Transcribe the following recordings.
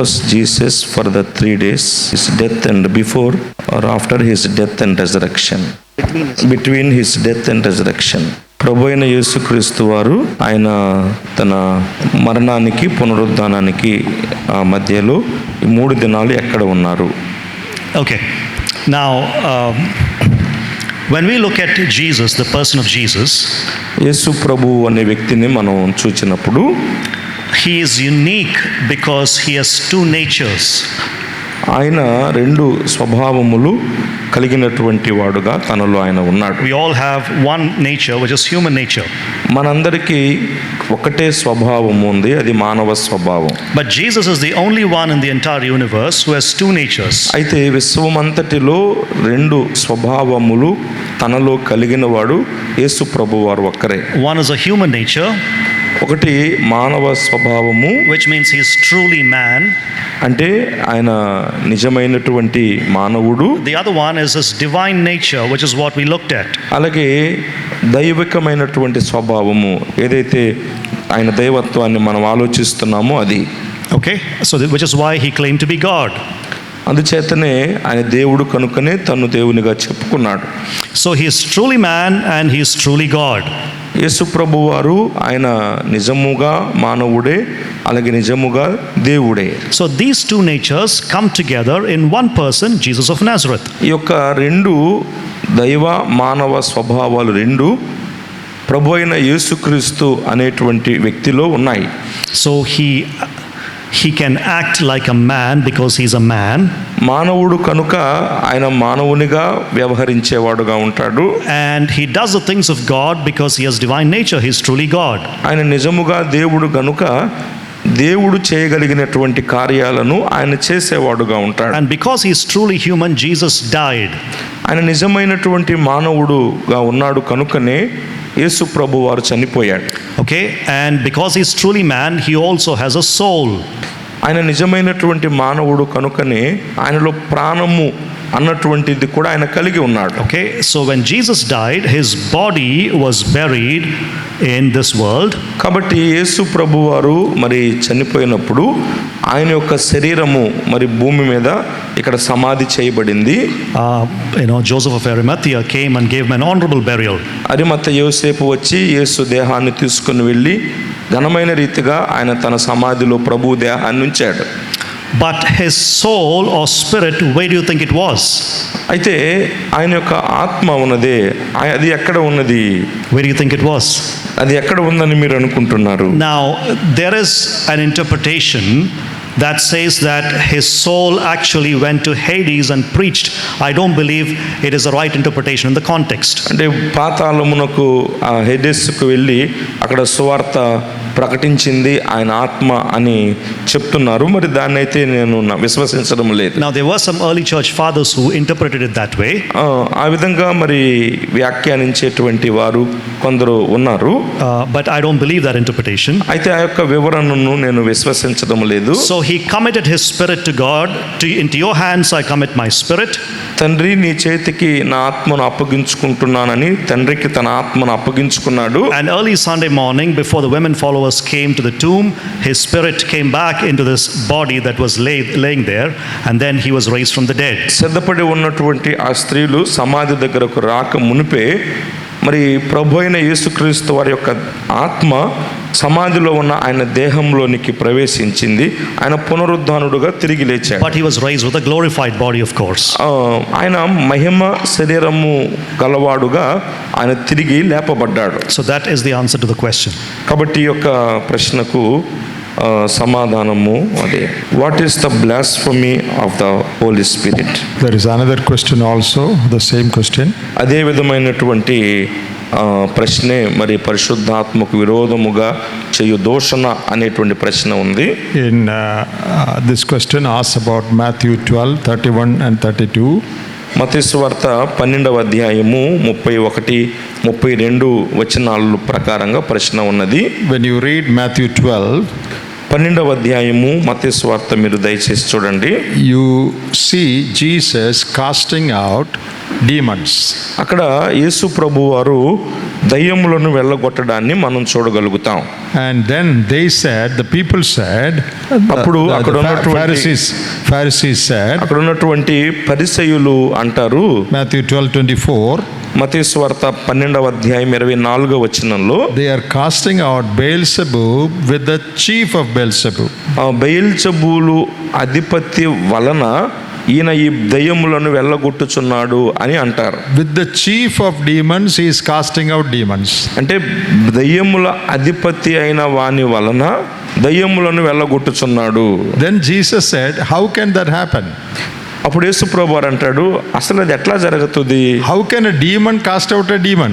was Jesus for the 3 days, his death and before or after his death and resurrection? Between his death and resurrection. ప్రభు అయిన యేసుక్రీస్తు వారు ఆయన తన మరణానికి పునరుద్ధానానికి మధ్యలో ఈ 3 దినాలు ఎక్కడ ఉన్నారు? Okay. Now, when we look at Jesus, the person of Jesus, యేసు ప్రభు అనే వ్యక్తిని మనం చూచినప్పుడు he is unique because he has 2 natures. ఆయన 2 స్వభావములు కలిగినటువంటి వాడుగా తనలో ఆయన ఉన్నాడు. We all have one nature, which is human nature. మనందరికీ ఒకటే స్వభావం ఉంది, అది మానవ స్వభావం. But Jesus is the only one in the entire universe who has 2 natures. అయితే విశ్వమంతటిలో 2 స్వభావములు తనలో కలిగిన వాడు యేసు ప్రభువారు ఒక్కరే. One is a human nature, ఒకటి మానవ స్వభావము, which means he is truly man. అంటే ఆయన నిజమైనటువంటి మానవుడు. The other one is his divine nature, which is what we looked at. అలాగే దైవికమైనటువంటి స్వభావము, ఏదైతే ఆయన దైవత్వాన్ని మనం ఆలోచిస్తున్నామో అది. Okay, so which is why he claimed to be God. అందుచేతనే ఆయన దేవుడు కనుకనే తను దేవునిగా చెప్పుకున్నాడు. So he is truly man and he is truly God. యేసు ప్రభువారు ఆయన నిజముగా మానవుడే, అలాగే నిజముగా దేవుడే. So these 2 natures come together in one person, Jesus of Nazareth. ఈ యొక్క 2 దైవ మానవ స్వభావాలు 2 ప్రభు అయిన యేసుక్రీస్తు అనేటువంటి వ్యక్తిలో ఉన్నాయి. So he can act like a man because he's a man. మానవుడు కనుక ఆయన మానవునిగా వ్యవహరించేవాడుగా ఉంటాడు. And he does the things of God because he has divine nature. He is truly God. ఆయన నిజముగా దేవుడు కనుక దేవుడు చేయగలిగినటువంటి కార్యాలను ఆయన చేసేవాడుగా ఉంటాడు. And because he is truly human, Jesus died. ఆయన నిజమైనటువంటి మానవుడుగా ఉన్నాడు కనుకనే యేసు ప్రభువారు చనిపోయాడు. Okay, and because he is truly man, he also has a soul. ఆయన నిజమైనటువంటి మానవుడు కనుకనే ఆయనలో ప్రాణము అన్నటువంటిది కూడా ఆయన కలిగి ఉన్నాడు. Okay, so when Jesus died, his body was buried in this world. కాబట్టి యేసు ప్రభువారు మరి చనిపోయినప్పుడు ఆయన యొక్క శరీరము మరి భూమి మీద ఇక్కడ సమాధి చేయబడింది. Joseph of Arimathea came and gave him an honorable burial. అరిమథ యోసేపు వచ్చి యేసు దేహాన్ని తీసుకుని వెళ్ళి ఘనమైన రీతిగా ఆయన తన సమాధిలో ప్రభు దేహాన్ని ఉంచాడు. But his soul or spirit, where do you think it was? అయితే ఆయన యొక్క ఆత్మ ఉన్నదే, అది ఎక్కడ ఉన్నది? Where do you think it was? అది ఎక్కడ ఉందని మీరు అనుకుంటున్నారు? Now there is an interpretation that says that his soul actually went to Hades and preached. I don't believe it is the right interpretation in the context. అంటే పాతాళమునకు హేడెస్కు వెళ్ళి అక్కడ సువార్త ప్రకటించింది ఆయన ఆత్మ అని చెప్తున్నారు. మరి దాన్ని అయితే నేను విశ్వసించడం లేదు. Now there were some early church fathers who interpreted it that way. ఆ విధంగా మరి వ్యాఖ్యానించేటువంటి వారు కొందరు ఉన్నారు. But I don't believe that interpretation. అయితే ఆ యొక్క వివరణను నేను విశ్వసించడం లేదు. So he committed his spirit to God. Into your hands I commit my spirit. తండ్రి నీ చేతికి నా ఆత్మను అప్పగించుకుంటున్నానని తండ్రికి తన ఆత్మను అప్పగించుకున్నాడు. And early Sunday morning, before the women followers came to the tomb, his spirit came back into this body that was laying there, and then he was raised from the dead. సిద్ధపడి ఉన్నటువంటి ఆ స్త్రీలు సమాధి దగ్గరకు రాక మునిపే మరి ప్రభు అయిన యేసుక్రీస్తు వారి యొక్క ఆత్మ సమాధిలో ఉన్న ఆయన దేహంలోనికి ప్రవేశించింది. ఆయన పునరుద్ధానుడుగా తిరిగి లేచాడు. But he was raised with a glorified body, of course. ఆయన మహిమ శరీరము గలవాడుగా ఆయన తిరిగి లేపబడ్డాడు. So that is the answer to the question. కాబట్టి ఈ యొక్క ప్రశ్నకు సమాధానము అదే. What is the blasphemy of the holy spirit? There is another question also, the same question. అదే విధమైనటువంటి ప్రశ్నే మరి పరిశుద్ధాత్మకు విరోధముగా చేయు దోషణ అనేటువంటి ప్రశ్న ఉంది. In this question asks about Matthew 12:31 and 32. మత్తయి సువార్త 12వ అధ్యాయము 31-32 వచనాల ప్రకారంగా ప్రశ్న ఉన్నది. When you read Matthew 12, 12వ అధ్యాయము మత్తయి సువార్త మీరు దయచేసి చూడండి. you see Jesus casting out demons. అక్కడ యేసు ప్రభువారు దయ్యములను వెళ్ళగొట్టడాన్ని మనం చూడగలుగుతాం. And then they said, the people said, అప్పుడు అక్కడ Pharisees said, అక్కడ ఉన్నటువంటి పరిసయ్యులు అంటారు, Matthew 12:24, మత్తయి సువార్త 12వ అధ్యాయం 24వ వచనంలో, they are casting out Beelzebub with the chief of Beelzebub. ఆ బెయల్జెబూలు అధిపతి వలన ఈయన ఈ దయ్యములను వెళ్ళగొట్టుచున్నాడు అని అంటారు. With the chief of demons he is casting out demons. అంటే దయ్యముల అధిపతి అయిన వాని వలన దయ్యములను వెళ్ళగొట్టుచున్నాడు. Then Jesus said, how can that happen? అప్పుడు యేసు ప్రభువారు అంటాడు, అసలు అది ఎట్లా జరుగుతుంది? How can a demon cast out a demon?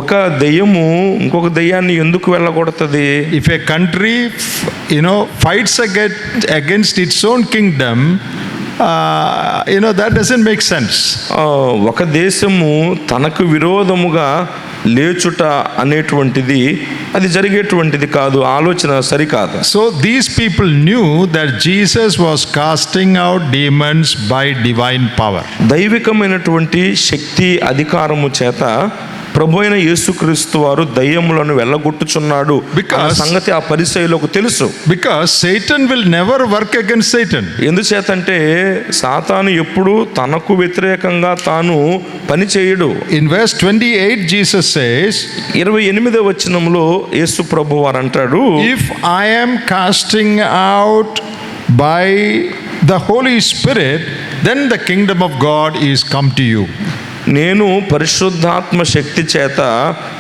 ఒక దయ్యము ఇంకొక దయ్యాన్ని ఎందుకు వెళ్ళగొడుతుంది? If a country fights against its own kingdom, that doesn't make sense. ఒక దేశము తనకు విరోధముగా లేచుట అనేటువంటిది అది జరిగేటువంటిది కాదు, ఆలోచన సరికాదు. So these people knew that Jesus was casting out demons by divine power. దైవికమైనటువంటి శక్తి అధికారము చేత ప్రభు అయిన యేసుక్రీస్తు వారు దయ్యములను వెళ్ళగొట్టుచున్నాడు అన్న సంగతి ఆ పరిసయ్యులకు తెలుసు. Because Satan will never work against Satan. ఎందుచేతంటే సాతాను ఎప్పుడు తనకు వ్యతిరేకంగా తాను పని చేయడు. In verse 28 Jesus says, 28వ వచనంలో యేసు ప్రభు వారు అంటాడు, if I am casting out by the Holy Spirit, then the kingdom of God is come to you. నేను పరిశుద్ధాత్మ శక్తి చేత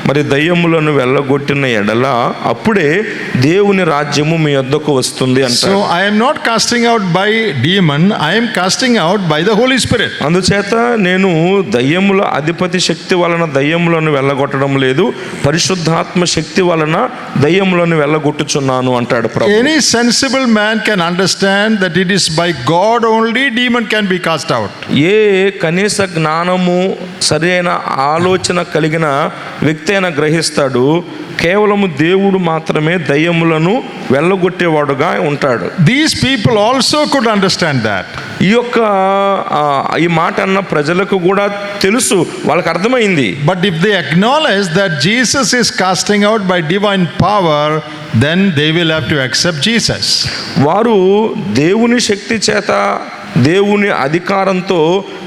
మరి దయ్యములను వెళ్ళగొట్టిన ఎడల అప్పుడే దేవుని రాజ్యము మీ యొద్దకు వస్తుంది అంటారు. So I am not casting out by demon, I am casting out by the Holy Spirit. అందుచేత నేను దయ్యముల అధిపతి శక్తి వలన దయ్యములను వెళ్ళగొట్టడం లేదు, పరిశుద్ధాత్మ శక్తి వలన దయ్యములను వెళ్ళగొట్టుచున్నాను అంటాడు ప్రభు. Any sensible man can understand that it is by God only demon can be cast out. ఏ కనీస జ్ఞానము సరైన ఆలోచన కలిగిన వ్యక్తి అయినా గ్రహిస్తాడు, కేవలము దేవుడు మాత్రమే దయ్యములను వెళ్ళగొట్టేవాడుగా ఉంటాడు. These people also could understand that. ఈ మాట అన్న ప్రజలకు కూడా తెలుసు, వాళ్ళకి అర్థమైంది. But if they acknowledge that Jesus is casting out by divine power, then they will have to accept Jesus. వారు దేవుని శక్తి చేత దేవుని అధికారంతో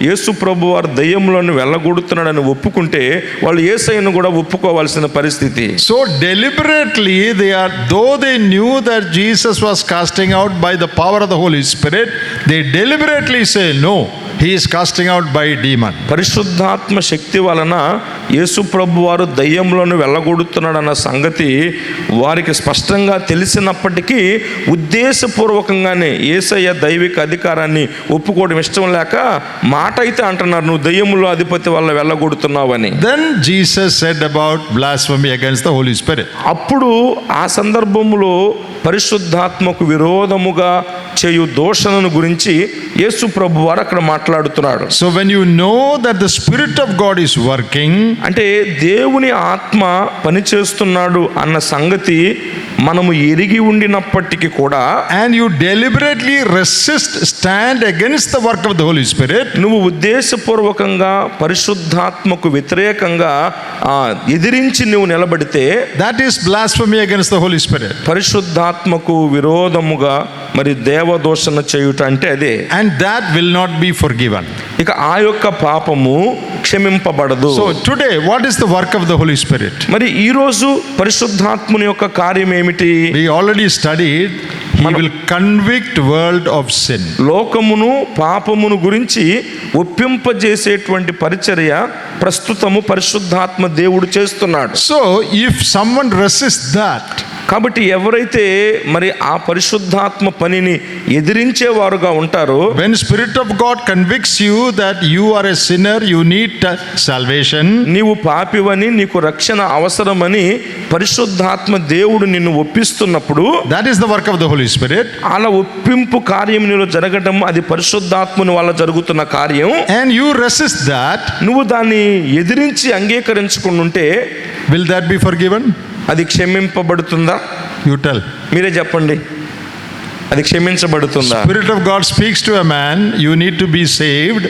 యేసు ప్రభు వారు దయ్యములను వెళ్ళగొడుతున్నాడని ఒప్పుకుంటే వాళ్ళు యేసయ్యను కూడా ఒప్పుకోవాల్సిన పరిస్థితి. So deliberately though they knew that Jesus was casting out by the power of the Holy Spirit, they deliberately say no, he is casting out by demon. పరిశుద్ధాత్మ శక్తి వలన యేసు ప్రభు వారు దయ్యములను వెళ్ళగొడుతున్నాడన్న సంగతి వారికి స్పష్టంగా తెలిసినప్పటికీ ఉద్దేశపూర్వకంగానే యేసయ్య దైవిక అధికారాన్ని ఒప్పుకోవడం ఇష్టం లేక మాట అయితే అంటున్నారు, నువ్వు దయ్యముల అధిపతి వల్ల వెళ్ళగొడుతున్నావని. Then Jesus said about blasphemy against the Holy Spirit. అప్పుడు ఆ సందర్భములో పరిశుద్ధాత్మకు విరోధముగా చేయు దోషణను గురించి యేసు ప్రభు వారు అక్కడ మాట్లాడుతున్నాడు. So when you know that the Spirit of God is working, అంటే దేవుని ఆత్మ పనిచేస్తున్నాడు అన్న సంగతి మనము ఎరిగి ఉండినప్పటికీ కూడా, and you deliberately stand against the work of the Holy Spirit, నువ్వు ఉద్దేశపూర్వకంగా పరిశుద్ధాత్మకు వ్యతిరేకంగా ఎదిరించి నువ్వు నిలబడితే, that is blasphemy against the Holy Spirit. పరిశుద్ధాత్మకు విరోధముగా మరి దేవదూషణ చేయుట అంటే అదే. And that will not be forgiven. ఇక ఆ యొక్క పాపము క్షమింపబడదు. So today what is the work of the Holy Spirit? మరి ఈ రోజు పరిశుద్ధాత్ముని యొక్క కార్యం ఏమిటి? We already studied, he will convict world of sin. లోకమును పాపమును గురించి ఒప్పింపజేసేటువంటి పరిచర్య ప్రస్తుతము పరిశుద్ధాత్మ దేవుడు చేస్తున్నాడు. So if someone resists that, కాబట్టి ఎవరైతే మరి ఆ పరిశుద్ధాత్మ పనిని ఎదిరించేవారుగా ఉంటారో, when Spirit of God convicts you that you are a sinner, you need salvation, నీవు పాపివని నీకు రక్షణ అవసరమని పరిశుద్ధాత్మ దేవుడు నిన్ను ఒప్పిస్తున్నప్పుడు, that is the work of the Holy Spirit. అలా ఒప్పింపు కార్యం నీలో జరగడం అది పరిశుద్ధాత్మని వల్ల జరుగుతున్న కార్యం. And you resist that, నువ్వు దాన్ని ఎదిరించి అంగీకరించుకుంటుంటే, will that be forgiven? అది క్షమింపబడుతుందా? You tell. మీరే చెప్పండి, అది క్షమించబడుతుందా? Spirit of God speaks to a man, you need to be saved.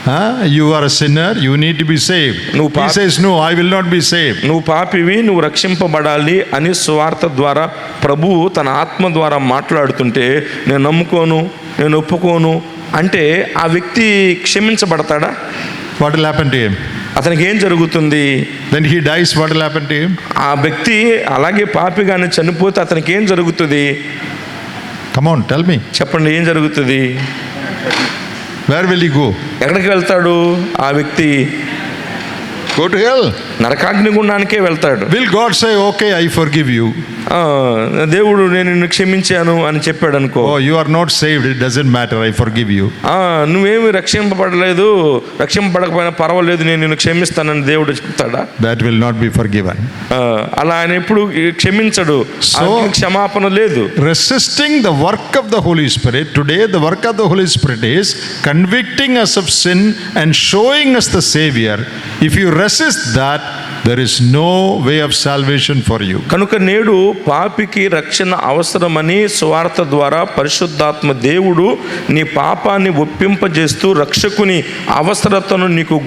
You are a sinner, you need to be saved. No, He says, no, I will not be saved. నువ్వు పాపివి, నువ్వు రక్షింపబడాలి అని సువార్త ద్వారా ప్రభువు తన ఆత్మ ద్వారా మాట్లాడుతుంటే నేను నమ్ముకోను, నేను ఒప్పుకోను అంటే ఆ వ్యక్తి క్షమించబడతాడా? What will happen to him? అతనికి ఏం జరుగుతుంది? Then he dies, what will happen to him? ఆ వ్యక్తి అలాగే పాపిగానే చనిపోతే అతనికి ఏం జరుగుతుంది? Come on, tell me. చెప్పండి, ఏం జరుగుతుంది? Where will he go? ఎక్కడికి వెళ్తాడు ఆ వ్యక్తి? Go to hell. నరకాగ్నిగుండానికే వెళ్తాడు. Will God say, okay, I forgive you? దేవుడు నేను నిన్ను క్షమించాను అని చెప్పాడు అనుకో. Oh, you are not saved, it doesn't matter, I forgive you. నువ్వేమి రక్షింపబడలేదు, రక్షింపబడకపోయినా పర్వాలేదు, నేను నిన్ను క్షమిస్తానని దేవుడు చెప్తాడా? That will not be forgiven. అలా ఆయన ఎప్పుడు క్షమించడు. క్షమాపణ లేదు. Resisting the work of the Holy Spirit, today the work of the Holy Spirit is convicting us of sin and showing us the Savior. If you resist that, there is no way of salvation for you. కనుక నేడు పాపికి రక్షణ అవసరమని సువార్త ద్వారా పరిశుద్ధాత్మ దేవుడు నీ పాపాన్ని ఒప్పింపజేస్తూ రక్షకుని అవసరతను నీకు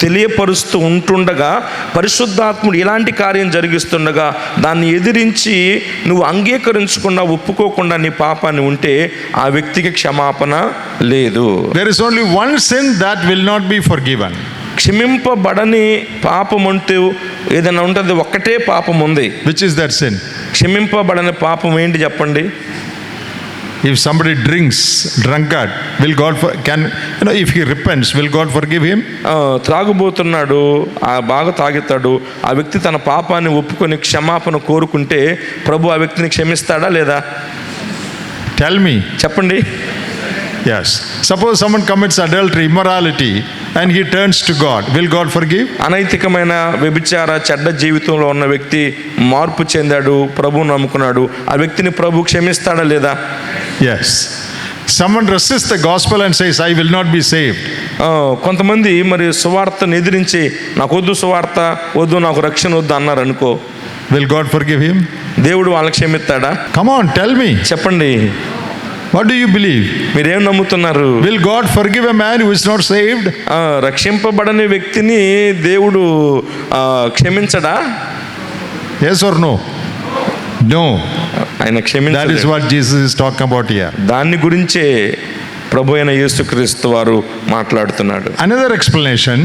తెలియపరుస్తూ ఉంటుండగా, పరిశుద్ధాత్ముడు ఇలాంటి కార్యం జరిగిస్తుండగా దాన్ని ఎదిరించి నువ్వు అంగీకరించకుండా ఒప్పుకోకుండా నీ పాపాన్ని ఉంటే ఆ వ్యక్తికి క్షమాపణ లేదు. There is only one sin that will not be forgiven. క్షమింపబడని పాపం అంటూ ఏదైనా ఉంటుంది, ఒక్కటే పాపం ఉంది. Which is that sin? క్షమింపబడని పాపం ఏంటి చెప్పండి? If somebody drinks, drunkard, will God if he repents, will God forgive him? త్రాగుబోతున్నాడు, బాగా తాగుతాడు, ఆ వ్యక్తి తన పాపాన్ని ఒప్పుకొని క్షమాపణ కోరుకుంటే ప్రభు ఆ వ్యక్తిని క్షమిస్తాడా లేదా? Tell me. చెప్పండి. Yes. Suppose someone commits adultery, immorality, and he turns to God. Will God forgive? అనైతికమైన వ్యభిచార చెడ్డ జీవితంలో ఉన్న వ్యక్తి మార్పు చెందాడు, ప్రభువును నమ్ముకున్నాడు, ఆ వ్యక్తిని ప్రభు క్షమిస్తాడా లేదా? Yes. Someone resists the gospel and says, I will not be saved. కొంతమంది మరి సువార్తను ఎదిరించి నాకు వద్దు, సువార్త వద్దు, నాకు రక్షణ వద్దు అన్నారు అనుకో. Will God forgive him? దేవుడు వాళ్ళకి క్షమిస్తాడా? Come on, tell me. చెప్పండి. What do you believe? మీరేం నమ్ముతున్నారు? Will God forgive a man who is not saved? రక్షింపబడని వ్యక్తిని దేవుడు క్షమించడా? Yes or no? No. ఆయన క్షమించడు. That is what Jesus is talking about here. దాని గురించే ప్రభు అయిన యేసుక్రీస్తు వారు మాట్లాడుతున్నాడు. Another explanation.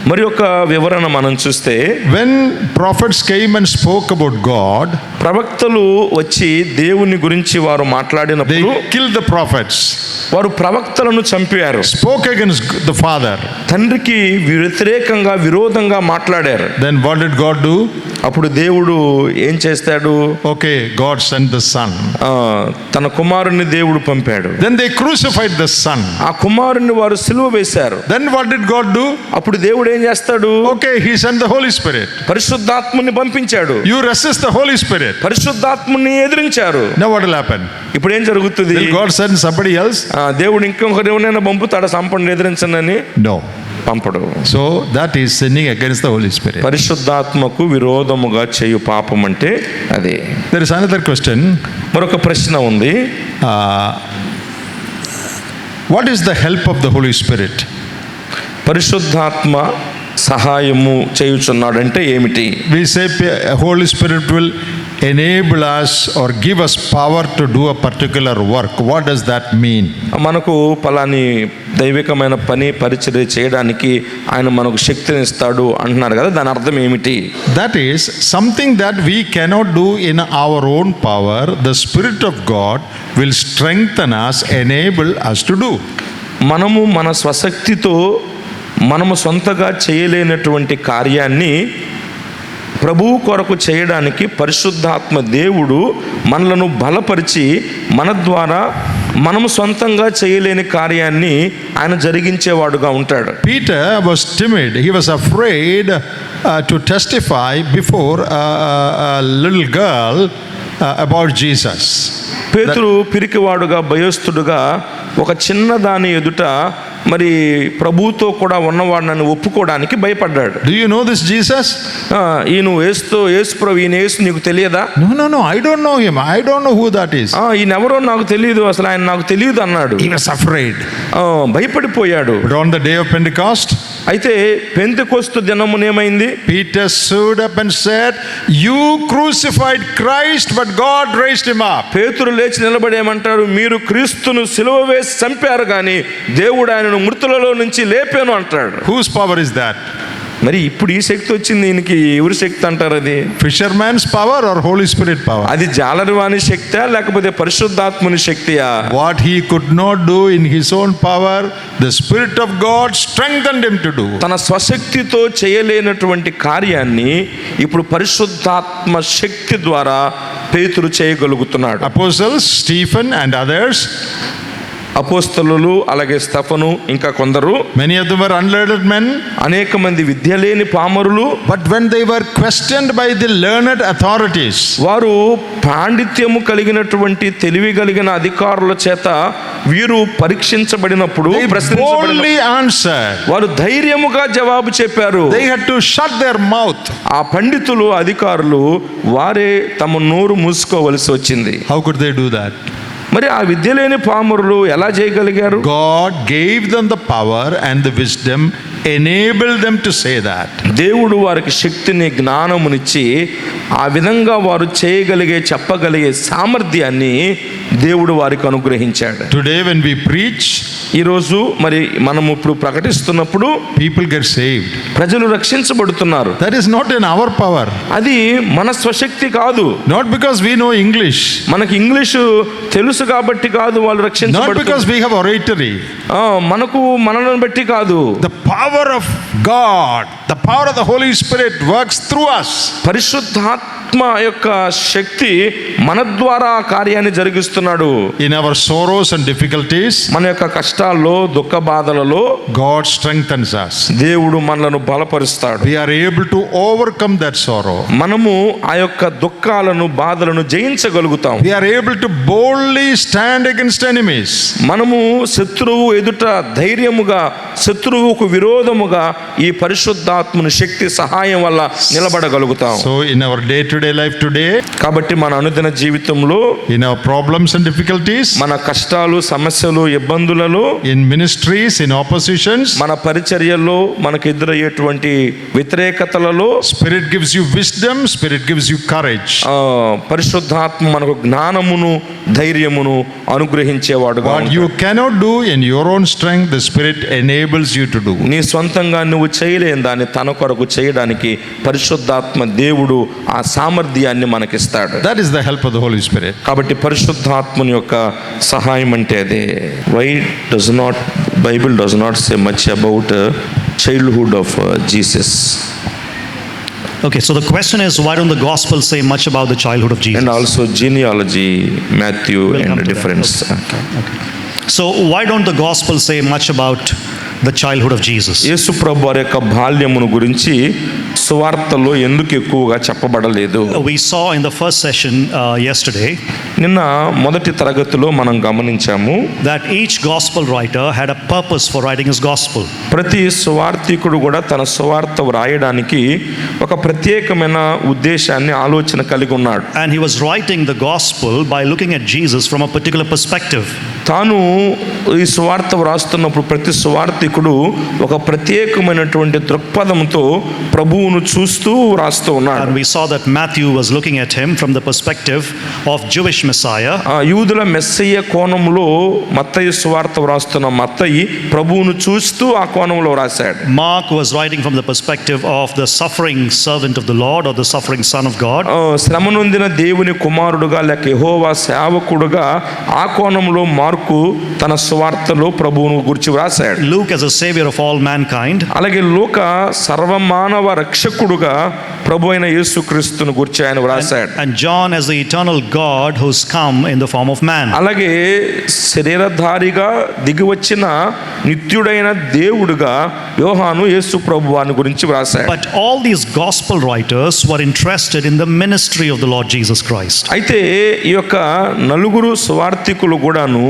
మరి ఒక వివరణ మనం చూస్తే, when prophets came and spoke about God, ప్రవక్తలు వచ్చి దేవుని గురించి వారు మాట్లాడినప్పుడు they killed the prophets. వారు ప్రవక్తలను చంపారు. Spoke against the Father. తండ్రికి వ్యతిరేకంగా విరోధంగా మాట్లాడారు. Then what did God do? అప్పుడు దేవుడు ఏం చేస్తాడు? Okay, God sent the Son. తన కుమారుని దేవుడు పంపాడు. Then they crucified the Son. ఆ కుమారుని వారు సిలువ వేశారు. Then what did God do? అప్పుడు దేవుడు ఏం చేస్తాడు? Okay, he sent the Holy Spirit. పరిశుద్ధాత్ముని పంపించాడు. You resist the Holy Spirit. పరిశుద్ధాత్ముని ఎదిరించారు. Now what will happen? ఇప్పుడు ఏం జరుగుతుంది? Will God send somebody else? దేవుడు ఇంకొకరినైనా పంపుతాడా సంపూర్ణ ఎదిరించనని? No. పంపడు. So that is sinning against the Holy Spirit. పరిశుద్ధాత్మకు విరోధముగా చేయు పాపం అంటే అదే. There is another question. మరొక ప్రశ్న ఉంది. What is the help of the Holy Spirit? పరిశుద్ధాత్మ సహాయము చేయుచున్నాడంటే ఏమిటి? We say Holy Spirit will enable us or give us power to do a particular work. What does that mean? మనకు పలాని దైవికమైన పని పరిచర్య చేయడానికి ఆయన మనకు శక్తిని ఇస్తాడు అంటున్నారు కదా, దాని అర్థం ఏమిటి? That is something that we cannot do in our own power. The Spirit of God will strengthen us, enable us to do. మనము మన స్వశక్తితో మనము సొంతగా చేయలేనటువంటి కార్యాన్ని ప్రభువు కొరకు చేయడానికి పరిశుద్ధాత్మ దేవుడు మనలను బలపరిచి మన ద్వారా మనము సొంతంగా చేయలేని కార్యాన్ని ఆయన జరిగించేవాడుగా ఉంటాడు. Peter was timid. He was afraid to testify before a little girl about Jesus. పేతురు పిరికివాడుగా భయస్తుడుగా ఒక చిన్న దాని ఎదుట మరి ప్రభువుతో కూడా ఉన్నవాడిని ఒప్పుకోవడానికి భయపడ్డాడు. Do you know this Jesus? ఈయన యేసు ప్రభు, ఈయన యేసు నీకు తెలియదా? No, I don't know him. I don't know who that is. ఈయన ఎవరో నాకు తెలియదు, అసలు ఆయన నాకు తెలియదు అన్నాడు. He was afraid. భయపడిపోయాడు. But on the day of Pentecost, అయితే Pentecost దినమునేమైంది? Peter stood up and said, "You crucified Christ, but God raised him up." పేతురు లేచి నిలబడి ఏమంటాడు? మీరు క్రీస్తును సిలువ వేసి చంపారు కానీ దేవుడు ఆయనను మృతులలో నుంచి లేపాను అంటాడు. Whose power is that? మరి ఇప్పుడు ఈ శక్తి వచ్చింది, ఈయనకి ఎవరి శక్తి అంటారు? అది Fisherman's power or Holy Spirit power? అది జాలరివాని శక్తియా లేకపోతే పరిశుద్ధాత్ముని శక్తియా? What he could not do in his own power, the Spirit of God strengthened him to do. తన స్వశక్తితో చేయలేనటువంటి కార్యాన్ని ఇప్పుడు పరిశుద్ధాత్మ శక్తి ద్వారా పేతురు చేయగలుగుతున్నాడు. Apostles Stephen and others, అపోస్తలులు, అలాగే స్తెఫను, ఇంకా కొందరు, many of them were unlearned men. అనేక మంది విద్య లేని పామరులు. But when they were questioned by the learned authorities, వారు పాండిత్యము కలిగినటువంటి తెలివి కలిగిన అధికారుల చేత వీరు పరీక్షించబడినప్పుడు, they boldly answered. వారు ధైర్యముగా జవాబు చెప్పారు. They had to shut their mouth. ఆ పండితులు, అధికారులు వారే తమ నోరు మూసుకోవలసి వచ్చింది. How could they do that? మరి ఆ విద్య లేని పామరులు ఎలా చేయగలిగారు? God gave them the power and the wisdom, enabled them to say that. దేవుడు వారికి శక్తిని, జ్ఞానమునిచ్చి ఆ విధంగా వారు చేయగలిగే, చెప్పగలిగే సామర్థ్యాన్ని దేవుడు వారికి అనుగ్రహించాడు. Today when we preach, ఈరోజు మరి మనము ఇప్పుడు ప్రకటిస్తున్నప్పుడు people get saved. ప్రజలు రక్షించబడుతున్నారు. That is not in our power. అది మన స్వశక్తి కాదు. Not because we know English. మనకి ఇంగ్లీషు తెలుసు కాబట్టి కాదు వాళ్ళు Not రక్షించబడుతున్నారు. because we have oratory. మనకు మనలను బట్టి కాదు. The power of God, the power of the Holy Spirit works through us. పరిశుద్ధాత్మ యొక్క శక్తి మన ద్వారా ఆ కార్యాన్ని జరిగిస్తున్నాడు. In our sorrows and difficulties, మన యొక్క కష్టాల్లో, దుఃఖ బాధలలో God strengthens us. దేవుడు మనలను బలపరుస్తాడు. We are able to overcome that sorrow. మనము ఆ యొక్క దుఃఖాలను, బాధలను జయించగలుగుతాం. We are able to boldly stand against enemies. మనము శత్రువు ఎదుట ధైర్యముగా, శత్రువుకు విరోధముగా ఈ పరిశుద్ధాత్మని శక్తి సహాయం వల్ల నిలబడగలుగుతాం. So in our day-to-day life today, కాబట్టి మన అనుదిన జీవితంలో, in our problems and difficulties, మన కష్టాలు, సమస్యలు, ఇబ్బందులలో, in ministries, in oppositions, మన పరిచర్యల్లో మనకు ఎదురయ్యేటువంటి వ్యతిరేకతలలో Spirit gives you wisdom, Spirit gives you courage. పరిశుద్ధాత్మ మనకు జ్ఞానమును, ధైర్యమును అనుగ్రహించేవాడుగా What ఉంటాడు. you cannot do in your own strength, the Spirit enables you to do. నీ సొంతంగా నువ్వు చేయలేని దాన్ని తన కొరకు చేయడానికి పరిశుద్ధాత్మ దేవుడు ఆ సామర్థ్యాన్ని మనకిస్తాడు. That is the help of the Holy Spirit. కాబట్టి పరిశుద్ధాత్మని యొక్క సహాయం అంటే అదే. Why Bible does not say much about childhood of Jesus. Okay, so the question is, why don't the Gospels say much about the childhood of Jesus? And also genealogy, Matthew We'll come and to that. Difference. So why don't the Gospels say much about the childhood of Jesus? యేసు ప్రభు వారి యొక్క బాల్యమును గురించి సువార్తలో ఎందుకు ఎక్కువగా చెప్పబడలేదు? We saw in the first session yesterday నిన్న మొదటి తరగతిలో మనం గమనించాము, that each gospel writer had a purpose for writing his gospel. ప్రతి సువార్తికుడు కూడా తన సువార్త వ్రాయడానికి ఒక ప్రత్యేకమైన ఉద్దేశాన్ని, ఆలోచన కలిగి ఉన్నాడు. And he was writing the gospel by looking at Jesus from a particular perspective. తాను ఈ సువార్త వ్రాస్తున్నప్పుడు ప్రతి సువార్తికుడు ఒక ప్రత్యేకమైనటువంటి దృక్పథంతో ప్రభువును చూస్తూ వ్రాస్తూ ఉన్నాడు. And we saw that Matthew was looking at him from the perspective of Jewish Messiah. యూదుల మెస్సయ్య కోణంలో మత్తయి సువార్త వ్రాస్తున్న మత్తయి ప్రభువును చూస్తూ ఆ కోణంలో వ్రాశాడు. Mark was writing from the perspective of the suffering servant of the Lord, or the suffering son of God. శ్రమ నొందిన దేవుని కుమారుడుగా లేక యెహోవా సేవకుడుగా ఆ కోణంలో మార్కు తన సువార్తలో ప్రభువును గురించి వ్రాశాడు. Luke as a savior of all mankind. అలాగే లూకా సర్వమానవ రక్షకుడుగా ప్రభు అయిన యేసుక్రీస్తును గురించి ఆయన వ్రాశాడు. And John as the eternal God who's come in the form of man. అలాగే శరీరధారిగా దిగివచ్చిన నిత్యుడైన దేవుడుగా యోహాను యేసు ప్రభువాని గురించి వ్రాశాడు. But all these gospel writers were interested in the ministry of the Lord Jesus Christ. అయితే ఈ యొక్క నలుగురు సువార్తికులు కూడాను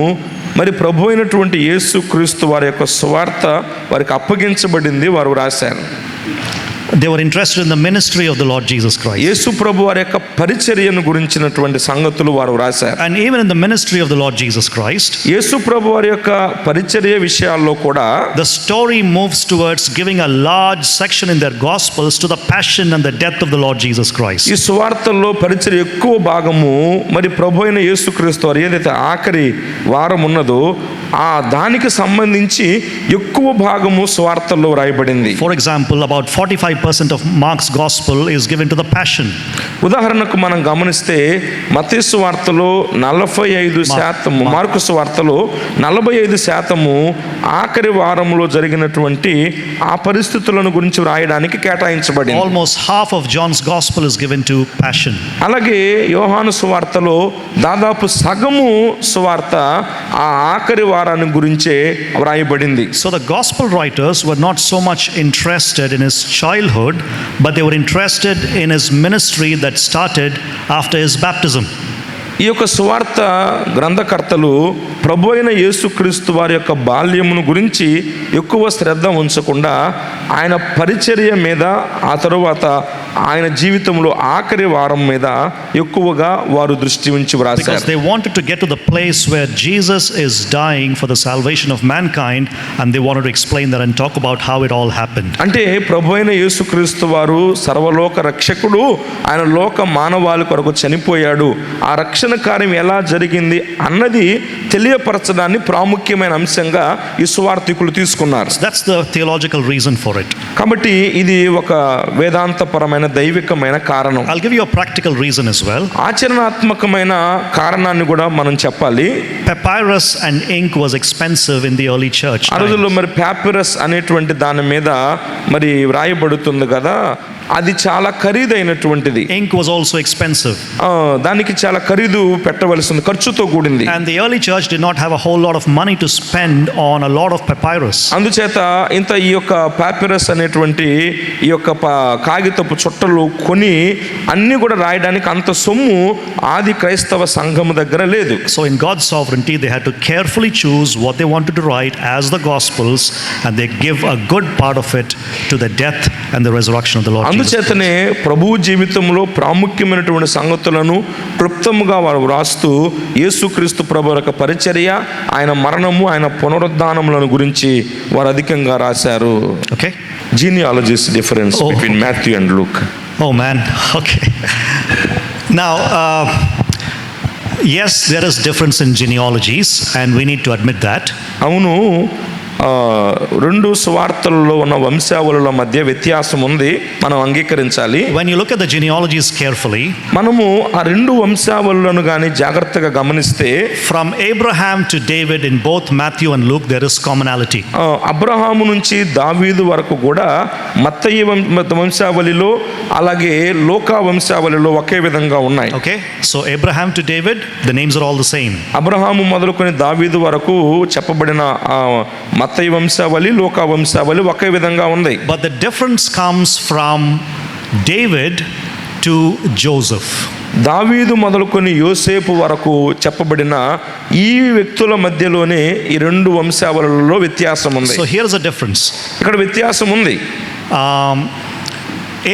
మరి ప్రభు అయినటువంటి యేసు క్రీస్తు వారి యొక్క సువార్త వారికి అప్పగించబడింది, వారు రాశారు. They were interested in the ministry of the Lord Jesus Christ. యేసు ప్రభు వారి యొక్క పరిచర్యను గురించినటువంటి సంగతులు వారు రాశారు. And even in the ministry of the Lord Jesus Christ, యేసు ప్రభు వారి యొక్క పరిచర్య విషయాల్లో కూడా the story moves towards giving a large section in their gospels to the passion and the death of the Lord Jesus Christ. ఈ సువార్తల్లో పరిచర్య ఎక్కువ భాగము మరి ప్రభు అయిన యేసుక్రీస్తు వారు ఏదైతే ఆఖరి వారం ఉన్నదో ఆ దానికి సంబంధించి ఎక్కువ భాగము సువార్తల్లో రాయబడింది. For example, about 45% of Mark's gospel is given to the passion. ఉదాహరణకు మనం గమనిస్తే మత్తయి సువార్తలో 45%, మార్కు సువార్తలో 45% ఆఖరి వారంలో జరిగినటువంటి ఆ పరిస్థితులను గురించి రాయడానికి కేటాయించబడింది. Almost half of John's gospel is given to passion. అలాగే యోహాను సువార్తలో దాదాపు సగము సువార్త ఆ ఆఖరి వారాన్ని గురించే వ్రాయబడింది. So the gospel writers were not so much interested in his childhood, but they were interested in his ministry that started after his baptism. ఈ యొక్క సువార్త గ్రంథకర్తలు ప్రభు అయిన యేసుక్రీస్తు వారి యొక్క బాల్యమును గురించి ఎక్కువ శ్రద్ధ ఉంచకుండా ఆయన పరిచర్య మీద, ఆ తరువాత ఆయన జీవితంలో ఆఖరి వారం మీద ఎక్కువగా వారు దృష్టి ఉంచి వ్రాసారు. Because they wanted to get to the place where Jesus is dying for the salvation of mankind, and they wanted to explain that and talk about how it all happened. అంటే ప్రభు అయిన యేసుక్రీస్తు వారు సర్వలోక రక్షకుడు, ఆయన లోక మానవాళి కొరకు చనిపోయాడు, ఆ రక్షణ కార్యం ఎలా జరిగింది అన్నది తెలియపరచడాన్ని ప్రాముఖ్యమైన అంశంగా ఈ సువార్తికులు తీసుకున్నారు. That's the theological reason for it. కాబట్టి ఇది ఒక వేదాంతపరమైన దైవికమైన కారణం. I'll give you a practical reason as well. ఆచరణాత్మకమైన కారణాన్ని కూడా మనం చెప్పాలి. Papyrus and ink was expensive in the early church. ఆ రోజుల్లో మరి ప్యాపిరస్ అనేటువంటి దాని మీద మరి వ్రాయబడుతుంది కదా, అది చాలా ఖరీదైనటువంటిది. Ink was also expensive. దానికి చాలా ఖరీదు పెట్టవలసింది, ఖర్చుతో కూడింది. And the early church did not have a whole lot of money to spend on a lot of papyrus. అందుచేత ఇంత ఈ యొక్క పాపిరస్ అనేటువంటి ఈ యొక్క కాగితపు చుట్టలు కొని అన్ని కూడా రాయడానికి అంత సొమ్ము ఆది క్రైస్తవ సంఘము దగ్గర లేదు. So in God's sovereignty they had to carefully choose what they wanted to write as the gospels, and they give a good part of it to the death and the resurrection of the Lord Jesus. అందుచేతనే ప్రభువు జీవితంలో ప్రాముఖ్యమైనటువంటి సంగతులను క్లుప్తముగా వారు వ్రాస్తూ యేసుక్రీస్తు ప్రభు యొక్క పరిచర్య, ఆయన మరణము, ఆయన పునరుద్ధానములను గురించి వారు అధికంగా రాశారు. Okay? Genealogies difference between Matthew and Luke. Oh man, okay. Now, yes, there is difference in genealogies, and we need to admit that. అవును, రెండు సువార్తలలో ఉన్న వంశావళుల మధ్య వ్యత్యాసం ఉంది, మనం అంగీకరించాలి. When you look at the genealogies carefully, మనము ఆ రెండు వంశావళులను కానీ జాగ్రత్తగా గమనిస్తే from Abraham to David in both Matthew and Luke there is commonality. Abraham నుంచి దావీదు వరకు కూడా మత్తయి వంశావళిలో అలాగే లూకా వంశావళిలో ఒకే విధంగా ఉన్నాయి. Okay, so Abraham to David, the names are all the same. Abraham మొదలుకొని దావీదు వరకు చెప్పబడిన మత్తయి వంశావళి, లూకా వంశావళి ఒకే విధంగా ఉంది. But the difference comes from David to Joseph. దావీదు మొదలుకొని యోసేపు వరకు చెప్పబడిన ఈ వ్యక్తుల మధ్యలోనే ఈ రెండు వంశావళులలో వ్యత్యాసం ఉంది. So here is a difference. ఇక్కడ వ్యత్యాసం ఉంది.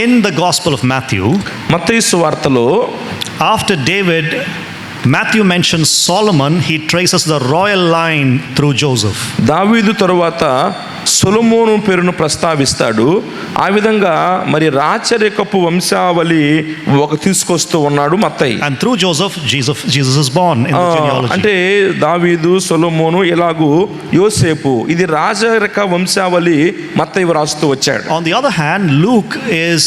In the Gospel of Matthew, మత్తయి సువార్తలో after David, Matthew mentions Solomon, he traces the royal line through Joseph. దావీదు తరువాత సొలొమోను పేరును ప్రస్తావిస్తాడు. ఆ విధంగా మరి రాచరికపు వంశావళి ఒక తీసుకొస్తూ ఉన్నాడు మత్తయి. And through Joseph, Jesus is born in the genealogy. అంటే దావీదు, సొలొమోను, ఇలాగూ యోసేపు, ఇది రాజరిక వంశావళి మత్తయి రాస్తూ వచ్చాడు. On the other hand, Luke is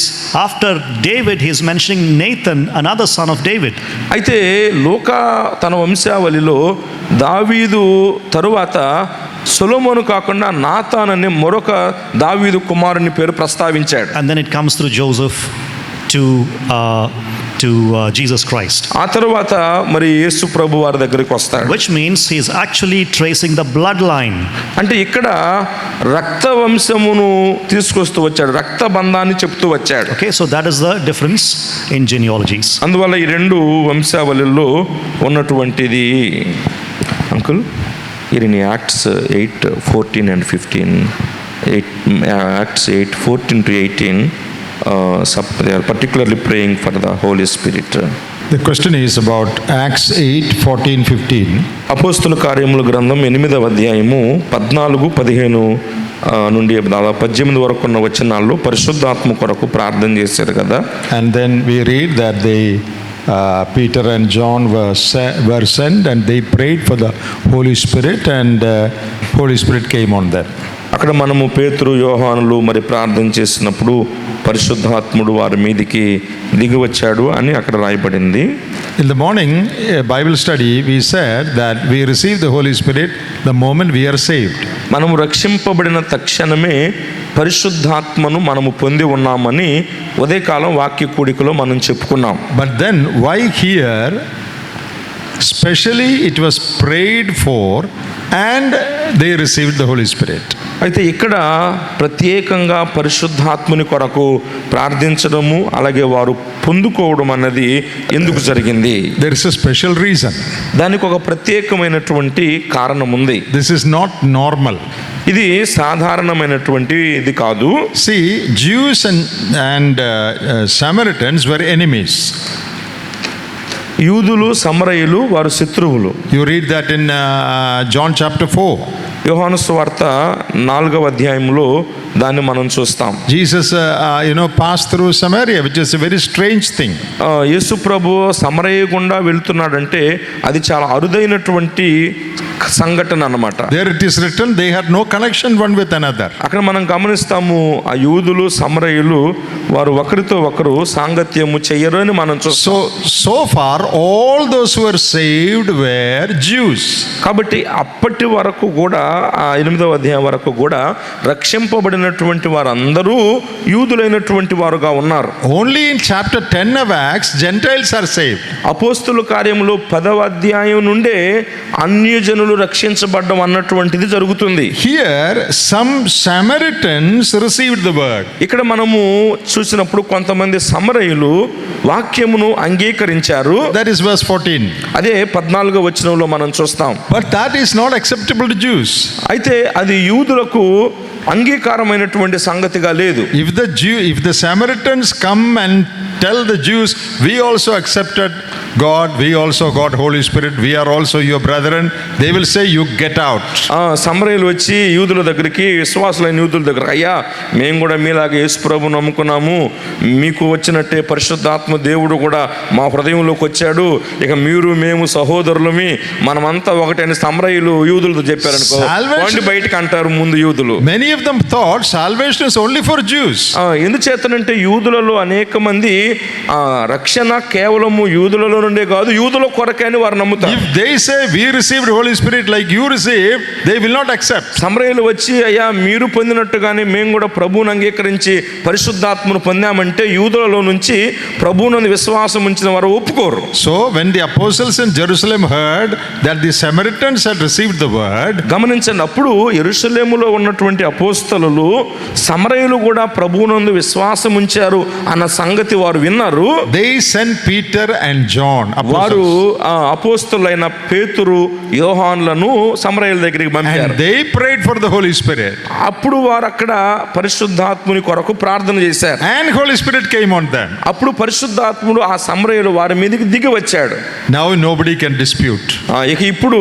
after David, he is mentioning Nathan, another son of David. అయితే లూకా తన వంశావళిలో దావీదు తరువాత సొలొమోను కాకుండా నాతాన్ అనే మరొక దావీదు కుమారుని పేరు ప్రస్తావించాడు. And then it comes through Joseph to Jesus Christ. ఆ తరువాత మరి యేసు ప్రభు వారి దగ్గరికి వస్తాడు. Which means he is actually tracing the bloodline. అంటే ఇక్కడ రక్త వంశమును తీసుకొస్తూ వచ్చాడు, రక్త బంధాన్ని చెప్తూ వచ్చాడు. Okay, so that is the difference in genealogies. అందువల్ల ఈ రెండు వంశావళుల్లో ఉన్నటువంటిది uncle here in Acts 8:14 and 15. Acts 8:14 to 18. They are particularly praying for the Holy Spirit. The question is about Acts 8:14, 15. అపోస్తుల కార్యముల గ్రంథం 8వ అధ్యాయము 14, 15 నుండి దాదాపు 18 వరకు ఉన్న వచనాల్లో పరిశుద్ధాత్మ కొరకు ప్రార్థన చేశారు కదా. And then we read that Peter and John were sent and they prayed for the Holy Spirit and Holy Spirit came on them. అక్కడ మనము పేతురు, యోహానులు మరి ప్రార్థన చేసినప్పుడు పరిశుద్ధాత్ముడు వారి మీదికి దిగి వచ్చాడు అని అక్కడ రాయబడింది. In the morning Bible study we said that we receive the Holy Spirit the moment we are saved. మనము రక్షింపబడిన తక్షణమే పరిశుద్ధాత్మను మనము పొంది ఉన్నామని ఉదయకాలం వాక్య కూడికలో మనం చెప్పుకున్నాం. But then why here specially it was prayed for and they received the Holy Spirit? అయితే ఇక్కడ ప్రత్యేకంగా పరిశుద్ధాత్మని కొరకు ప్రార్థించడము అలాగే వారు పొందుకోవడం అన్నది ఎందుకు జరిగింది? There is a special reason. దానికి ఒక ప్రత్యేకమైనటువంటి కారణం ఉంది. This is not normal. ఇది సాధారణమైనటువంటి ఇది కాదు. See, Jews and Samaritans were enemies. యూదులు సమరయులు వారు శత్రువులు. You read that in John chapter 4. యోహాను సువార్త 4వ అధ్యాయంలో దాన్ని మనం చూస్తాం. Jesus passed through Samaria, which is a very strange thing. యేసు ప్రభు సమరయ గుండా వెళ్తున్నాడంటే అది చాలా అరుదైనటువంటి సంఘటన అన్నమాట. There it is written they had no connection one with another. అక్కడ మనం గమనిస్తాము ఆ యూదులు సమరయులు వారు ఒకరితో ఒకరు సాంగత్యము చెయ్యరు అని మనం చూస్తాం. So far all those who were saved were Jews. కాబట్టి అప్పటి వరకు కూడా ఆ 8వ అధ్యాయం వరకు కూడా రక్షింపబడినటువంటి వారందరూ యూదులైనటువంటి వారుగా ఉన్నారు. Only in chapter 10 of Acts Gentiles are saved. అపోస్తుల కార్యములో 10వ అధ్యాయం నుండే అన్యజనులు రక్షించబడ్డం అన్నటువంటిది జరుగుతుంది. Here some Samaritans received the word. ఇక్కడ మనము చూసినప్పుడు కొంతమంది సమరయులు వాక్యమును అంగీకరించారు. That is verse 14. అదే 14వ వచనంలో మనం చూస్తాం. But that is not acceptable to Jews. అయితే అది యూదులకు అంగీకారమైనటువంటి సంగతిగా లేదు. If the Samaritans come and tell the Jews, we also accepted God, we also got Holy Spirit, we are also your brethren, they will say you get out. సమరయులు వచ్చి యూదుల దగ్గరికి, విశ్వాసులైన యూదుల దగ్గర, అయ్యా మేము కూడా మీలాగా యేసు ప్రభువును నమ్ముకున్నాము, మీకు వచ్చినట్టే పరిశుద్ధాత్మ దేవుడు కూడా మా హృదయంలోకి వచ్చాడు, ఇక మీరు మేము సహోదరులమి, మనమంతా ఒకటని సమరయులు యూదులతో చెప్పారనుకో, వాడిని బయటకు అంటారు ముందు యూదులు. Many of them thought salvation is only for Jews. ఎందుచేతనంటే యూదులలో అనేక మంది రక్షణ కేవలము యూదులలో నుండే కాదు, యూదుల కొరకే అని వారు నమ్ముతారు. If they say we received Holy Spirit like you received, they will not accept. సమరయులు వచ్చి అయ్యా మీరు పొందినట్టుగానే మేము కూడా ప్రభువును అంగీకరించి పరిశుద్ధాత్మను పొందామంటే యూదులలో నుంచి ప్రభువునందు విశ్వాసం ఉంచిన వారు ఒప్పుకోరు. So when the apostles in Jerusalem heard that the Samaritans had received the word, గమనించండి, అప్పుడు యెరూషలేములో ఉన్నటువంటి అపోస్తలులు సమరయులు కూడా ప్రభువునందు విశ్వాసం ఉంచారు అన్న సంగతి వారు విన్నారు. they sent Peter and John. వారు అపోస్తలులైన పేతురు, యోహానులను సమరయుల దగ్గరికి పంపారు. And they prayed for the Holy Spirit. అప్పుడు వారు అక్కడ పరిశుద్ధాత్ముని కొరకు ప్రార్థన చేశారు. And Holy Spirit came on them. అప్పుడు పరిశుద్ధాత్ముడు ఆ సమరయులు వారి మీదకి దిగి వచ్చాడు. Now nobody can dispute. ఇప్పుడు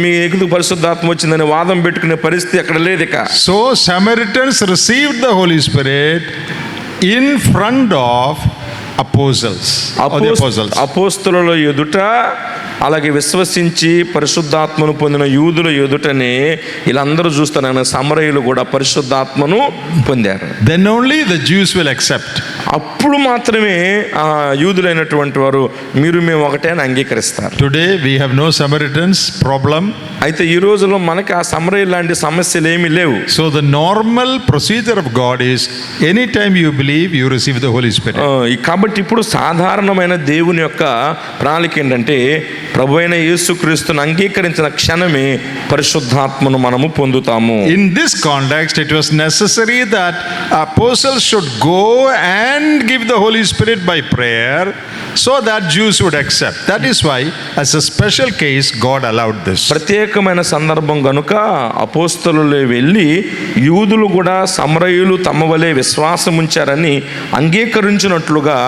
మీ ఎగుదు పరిశుద్ధాత్మ వచ్చిందని వాదం పెట్టుకునే పరిస్థితి అక్కడ లేదు ఇక. So Samaritans received the Holy Spirit in front of apostles. అపోస్తలుల ఎదుట అలాగే విశ్వసించి పరిశుద్ధాత్మను పొందిన యూదుల ఎదుటనే వీళ్ళందరూ చూస్తున్నారు సమరయులు కూడా పరిశుద్ధాత్మను పొందారు. Then only the Jews will accept. అప్పుడు మాత్రమే యూదులైనటువంటి వారు మీరు మేము ఒకటే అని అంగీకరిస్తారు. Today we have no Samaritans problem. అయితే ఈ రోజుల్లో మనకి ఆ సమరయులు లాంటి సమస్యలు ఏమీ లేవు. So the normal procedure of God is anytime you believe you receive the Holy Spirit. కాబట్టి ఇప్పుడు సాధారణమైన దేవుని యొక్క ప్రణాళిక ఏంటంటే ప్రభువైన యేసుక్రీస్తును అంగీకరించిన క్షణమే పరిశుద్ధాత్మను మనము పొందుతాము. In this context, it was necessary that apostles should go and give the Holy Spirit by prayer so that Jews would accept. That is why, as a special case, God allowed this. ప్రత్యేకమైన సందర్భం గనుక అపోస్తలులు వెళ్ళి యూదులు కూడా సమరయులు తమ వలె విశ్వాసం ఉంచారని అంగీకరించినట్లుగా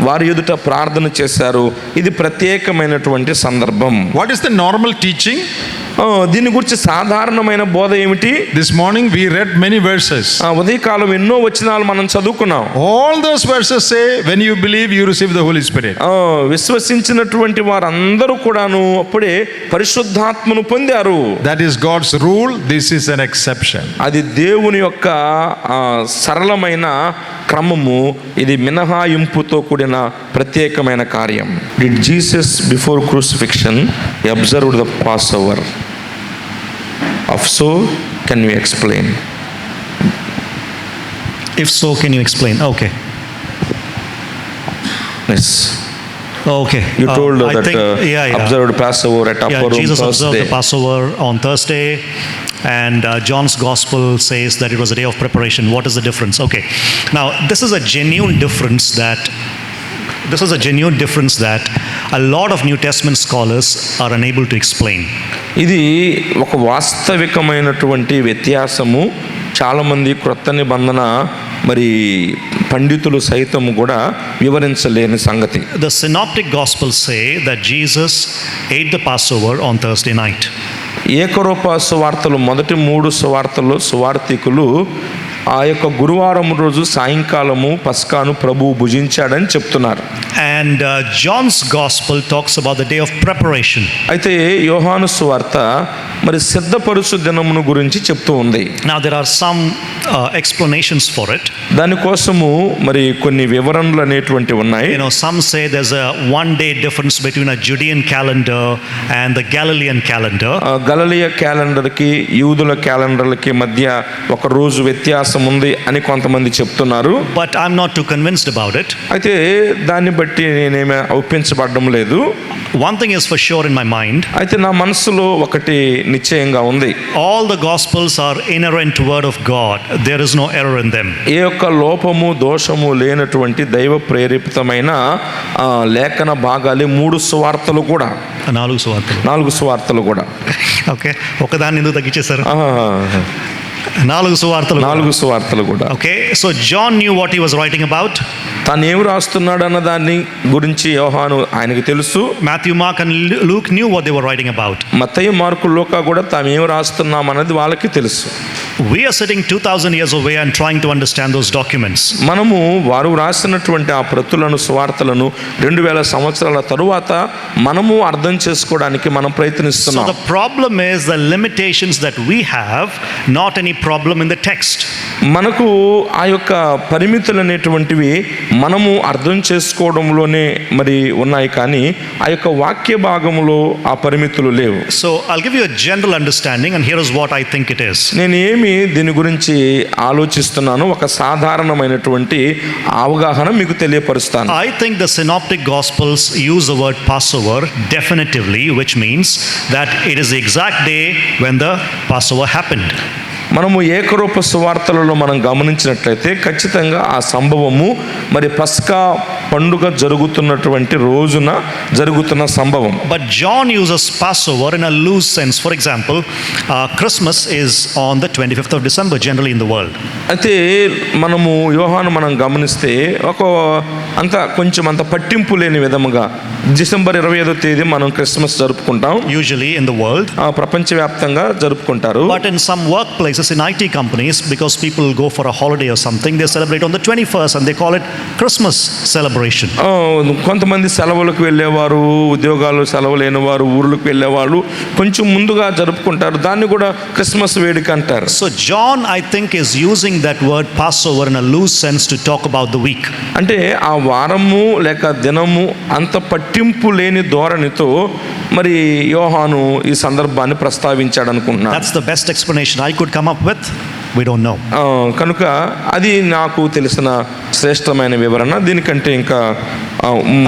వారి ఎదుట ప్రార్థన చేశారు. ఇది ప్రత్యేకమైనటువంటి సందర్భం. What is the normal teaching? దీని గురించి సాధారణమైన బోధ ఏమిటి? This morning we read many verses. ఉదయకాలం ఎన్నో వచనాలు మనం చదువుకున్నాం. All those verses say, when you believe, you receive the Holy Spirit. విశ్వసించినటువంటి వారందరూ కూడాను అప్పుడే పరిశుద్ధాత్మను పొందారు. That is God's rule. This is an exception. అది దేవుని యొక్క సరళమైన క్రమము. ఇది మినహాయింపుతో కూడిన ప్రత్యేకమైన కార్యం. Did Jesus before crucifixion observed the Passover? If so, can you explain? If so, can you explain? Okay. Yes. Okay. You told I that think, observed Passover at upper room Jesus observed Thursday. the Passover on Thursday, and John's Gospel says that it was a day of preparation. What is the difference? Okay. Now, this is a genuine difference that a lot of New Testament scholars are unable to explain. ఇది ఒక వాస్తవికమైనటువంటి వ్యత్యాసము. చాలామంది క్రొత్త నిబంధన మరి పండితులు సైతం కూడా వివరించలేని సంగతి. The Synoptic Gospels say that Jesus ate the Passover on Thursday night. ఏకరూప సువార్తలు మొదటి 3 సువార్తలు సువార్థికులు ఆ యొక్క గురువారం రోజు సాయంకాలము పస్కాను ప్రభువు భుజించాడని చెప్తున్నారు. And John's Gospel talks about the day of preparation. అయితే యోహాను సువార్త మరి సిద్ధపరుచు దినమును గురించి చెప్తూ ఉంది. Now there are some explanations for it. దానికోసము మరి కొన్ని వివరణలు అనేటువంటి ఉన్నాయి. Some say there's a one-day difference between a Judean calendar and the Galilean calendar. గలిలయ క్యాలెండర్కి యూదుల క్యాలెండర్లకి మధ్య ఒక రోజు వ్యత్యాసం ఉంది అని కొంతమంది చెప్తున్నారు. But I'm not too convinced about it. అయితే దాన్ని బట్టి నేనేమీ ఒప్పించబడడం లేదు. One thing is for sure in my mind. అయితే నా మనసులో ఒకటి నిశ్చయంగా ఉంది. All the Gospels are inerrant word of God. There is no error in them. ఏ యొక్క లోపము దోషము లేనటువంటి దైవ ప్రేరేపితమైన లేఖన భాగాలే 3 సువార్తలు కూడా. 4 సువార్తలు కూడా. ఓకే, ఒకదాన్ని ఎందుకు తగ్గించేశారు? 4 సువార్తలు కూడా. Okay, so John knew what he was writing about. తాను ఏం రాస్తున్నాడు అన్న దాన్ని గురించి యోహాను ఆయనకు తెలుసు. Matthew, Mark and Luke knew what they were writing about. Mattayi, Marku, Luka కూడా తాము ఏం రాస్తున్నాం అన్నది వాళ్ళకి తెలుసు. We are sitting 2000 years away and trying to understand those documents. మనము వారు రాసినటువంటి ఆ ప్రతులను సువార్తలను 2000 సంవత్సరాల తరువాత మనము అర్థం చేసుకోవడానికి మనం ప్రయత్నిస్తున్నాం. So the problem is the limitations that we have, not any problem in the text. మనకు ఆ యొక్క పరిమితులు అనేటువంటివి మనము అర్థం చేసుకోవడంలోనే మరి ఉన్నాయి, కానీ ఆ యొక్క వాక్య భాగంలో ఆ పరిమితులు లేవు. So I'll give you a general understanding and here is what I think it is. నేను దీని గురించి ఆలోచిస్తున్నాను, ఒక సాధారణమైనటువంటి అవగాహన మీకు తెలియపరుస్తాను. I think the Synoptic Gospels use the word Passover definitively, which means that it is the exact day when the Passover happened. మనము ఏకరూప సువార్తలలో మనం గమనించినట్లయితే ఖచ్చితంగా ఆ సంభవము మరి పస్కా పండుగ జరుగుతున్నటువంటి రోజున జరుగుతున్న సంభవం. But John uses Passover in a loose sense. For example, Christmas is on the 25th of December generally in the world. అయితే మనము యోహాను మనం గమనిస్తే కొంచెం అంత పట్టింపు లేని విధముగా డిసెంబర్ 25వ తేదీ మనం క్రిస్మస్ జరుపుకుంటాం. Usually in the world. ప్రపంచవ్యాప్తంగా జరుపుకుంటారు. But in some workplaces, in IT companies, because people go for a holiday or something, they celebrate on the 21st and they call it Christmas celebration. కొంతమంది సెలవులకు వెళ్ళేవారు, ఉద్యోగాలు సెలవు లేని వారు ఊర్లకు వెళ్ళేవాళ్ళు కొంచెం ముందుగా జరుపుకుంటారు, దాన్ని కూడా క్రిస్మస్ వేడుక అంటారు. So John, I think, is using that word Passover in a loose sense to talk about the week. అంటే ఆ వారము లేక దినము అంత పట్టింపు లేని ధోరణితో మరి యోహాను ఈ సందర్భాన్ని ప్రస్తావించాడు అనుకుంటున్నాను. That's the best explanation I could come up with. We don't know. కనుక అది నాకు తెలిసిన శ్రేష్టమైన వివరణ. దీనికంటే ఇంకా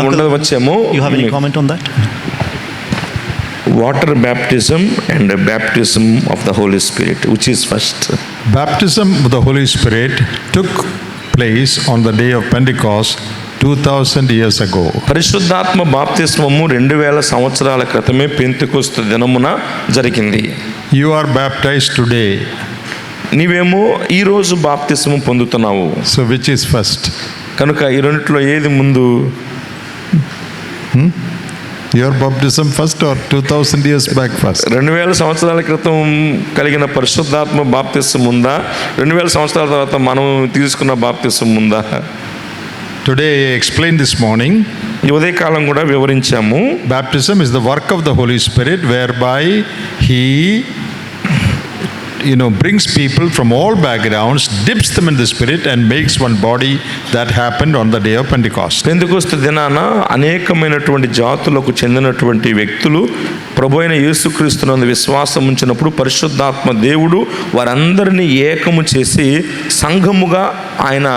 ఉండవచ్చేమో. You have any comment on that? Water baptism and baptism of the holy spirit which is first? Baptism of the Holy Spirit took place on the day of Pentecost 2000 years ago. పరిశుద్ధాత్మ బాప్తిస్మము 2000 సంవత్సరాల క్రితమే Pentecost దినమున జరిగింది. You are baptized today. నీవేమో ఈ రోజు బాప్తిస్మం పొందుతున్నావు. So which is first? కనుక ఈ రెండిట్లో ఏది ముందు? Your baptism first or 2000 years back first? 2000 సంవత్సరాల క్రితం కలిగిన పరిశుద్ధాత్మ బాప్తిస్మం ఉందా, 2000 సంవత్సరాల తర్వాత మనం తీసుకున్న బాప్తిస్మం ఉందా? Today I explained this morning, ఈ ఉదయకాలం కూడా వివరించాము. baptism is the work of the Holy Spirit whereby He brings people from all backgrounds, dips them in the Spirit and makes one body. That happened on the day of Pentecost. Pentecost దినాన అనేకమైనటువంటి జాతులకు చెందినటువంటి వ్యక్తులు ప్రభు అయిన యేసుక్రీస్తునందు విశ్వాసం ఉంచినప్పుడు పరిశుద్ధాత్మ దేవుడు వారందరినీ ఏకము చేసి సంఘముగా ఆయన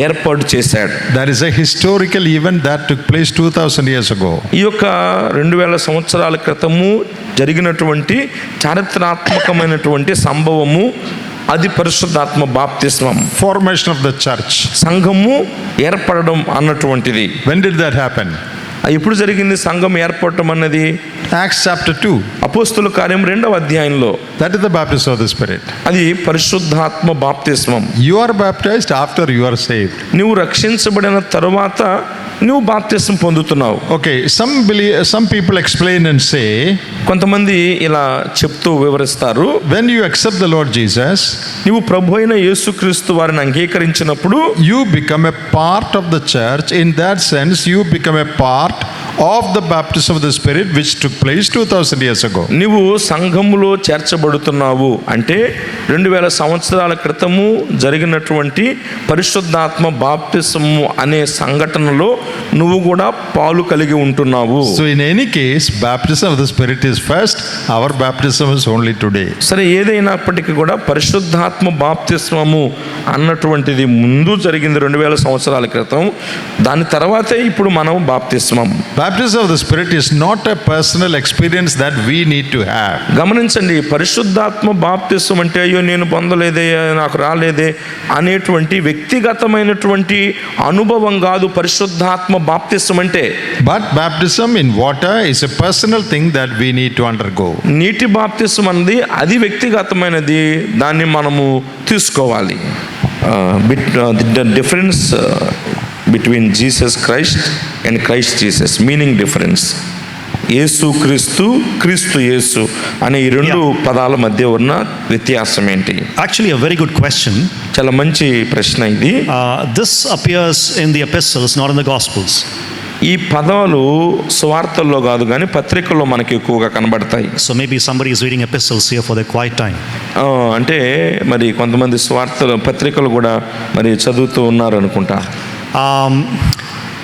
ఏర్పాటు చేశాడు. That is a historical event that took place 2000 years ago. ఈ యొక్క 2000 సంవత్సరాల క్రితము జరిగినటువంటి చారిత్రాత్మకమైనటువంటి సంభవము అది పరిశుద్ధాత్మ బాప్తిస్మం. Formation of the church. సంఘము ఏర్పడడం అన్నటువంటిది. When did that happen? ఎప్పుడు జరిగింది సంఘం ఏర్పడటం అన్నది? Acts chapter 2. అపోస్తుల కార్యం 2వ అధ్యాయంలో. That is the baptism of the Spirit. అది పరిశుద్ధాత్మ బాప్తిస్మం. You are baptized after you are saved. నువ్వు రక్షించబడిన తరువాత నువ్వు బాప్తిస్మం పొందుతున్నావు. Okay, some people explain and say, కొంతమంది ఇలా చెప్తూ వివరిస్తారు, when you accept the Lord Jesus, నువ్వు ప్రభు అయిన యేసుక్రీస్తు వారిని అంగీకరించినప్పుడు you become a part of the church. In that sense, you become a part of the baptism of the Spirit which took place 2000 years ago. నువ్వు సంఘములో చేర్చబడుతున్నావు అంటే 2000 సంవత్సరాల క్రితము జరిగినటువంటి పరిశుద్ధాత్మ బాప్తిస్మము అనే సంఘటనలో నువ్వు కూడా పాలు కలిగి ఉంటున్నావు. So in any case, baptism of the Spirit is first. Our baptism is only today. సరే, ఏదైనప్పటికీ కూడా పరిశుద్ధాత్మ బాప్తిస్మము అన్నటువంటిది ముందు జరిగింది 2000 సంవత్సరాల క్రితం. దాని తర్వాతే ఇప్పుడు మనం బాప్తిస్మం. Baptism of the Spirit is not a personal experience that we need to have. గమనించండి, పరిశుద్ధాత్మ బాప్తిస్మం అంటే అయ్యో నేను పొందలేదే, నాకు రాలేదే అనేటువంటి వ్యక్తిగతమైనటువంటి అనుభవం కాదు పరిశుద్ధాత్మ బాప్తిస్మం అంటే. But baptism in water is a personal thing that we need to undergo. నీటి బాప్తిస్మం అన్నది అది వ్యక్తిగతమైనది, దాన్ని మనము తీసుకోవాలి. The difference between Jesus Christ and Christ Jesus, meaning difference. యేసు క్రీస్తు, క్రీస్తు యేసు అనే ఈ రెండు పదాల మధ్య ఉన్న వ్యత్యాసం ఏంటి? Actually a very good question. చాలా మంచి ప్రశ్న ఇది. This appears in the epistles, not in the gospels. ఈ పదాలు సువార్తల్లో కాదు కానీ పత్రికల్లో మనకి ఎక్కువగా కనబడతాయి. So maybe somebody is reading epistles here for their quiet time. అంటే మరి కొంతమంది సువార్తలు పత్రికలు కూడా మరి చదువుతూ ఉన్నారు అనుకుంటా.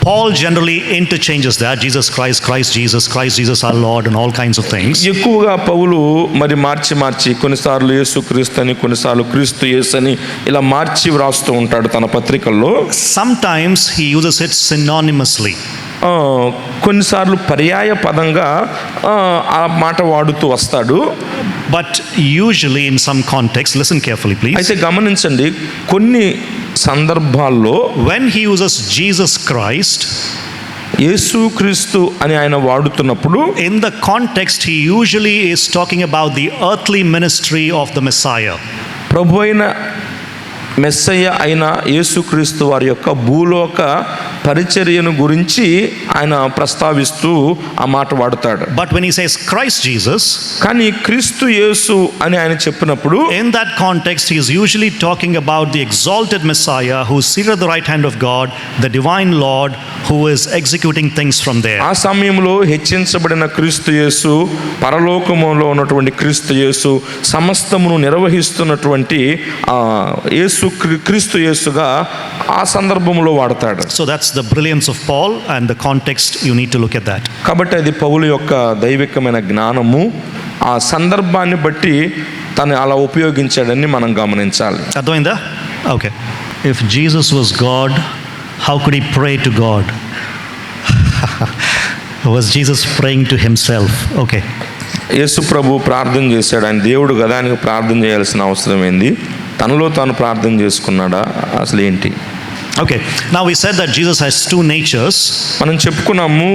Paul generally interchanges that Jesus Christ, Christ Jesus our Lord and all kinds of things. ఎక్కువగా పౌలు మరి మార్చి కొన్నిసార్లు యేసుక్రీస్తు అని, కొన్నిసార్లు క్రీస్తు యేసు అని ఇలా మార్చి వ్రాస్తూ ఉంటాడు తన పత్రికల్లో. Sometimes he uses it synonymously. కొన్నిసార్లు పర్యాయ పదంగా ఆ మాట వాడుతూ వస్తాడు. But usually in some context, listen carefully please. అయితే గమనించండి, కొన్ని సందర్భాల్లో when he uses Jesus Christ, యేసుక్రీస్తు అని ఆయన వాడుతున్నప్పుడు in the context he usually is talking about the earthly ministry of the Messiah. ప్రభు అయిన మెస్సయ్య అయిన యేసుక్రీస్తు వారి యొక్క భూలోక పరిచర్యను గురించి ఆయన ప్రస్తావిస్తూ ఆ మాట వాడతాడు. But when he says Christ Jesus, కానీ క్రీస్తు యేసు అని ఆయన చెప్పినప్పుడు in that context he is usually talking about the exalted Messiah who is seated at the right hand of God, the divine Lord who is executing things from there. ఆ సమయంలో హెచ్చించబడిన క్రీస్తు యేసు, పరలోకములో ఉన్నటువంటి క్రీస్తు యేసు, సమస్తమును నిర్వహిస్తున్నటువంటి క్రీస్తు యేసుగా ఆ సందర్భంలో వాడతాడు. So that's the brilliance of Paul and the context, you need to look at that. కాబట్టి అది పౌలు యొక్క దైవికమైన జ్ఞానము, ఆ సందర్భాన్ని బట్టి తను అలా ఉపయోగించాడని మనం గమనించాలి. అర్థమైందా? Okay. If Jesus was God, how could he pray to God? Was Jesus praying to himself? Okay. యేసు ప్రభు ప్రార్థన చేశాడు. ఆయన దేవుడు కదా, ఆయనకు ప్రార్థన చేయాల్సిన అవసరం ఏంది? తనలో తాను ప్రార్థన చేసుకున్నాడా? అసలు ఏంటి? Okay, now we said that Jesus has two natures, మనం చెప్పుకున్నాము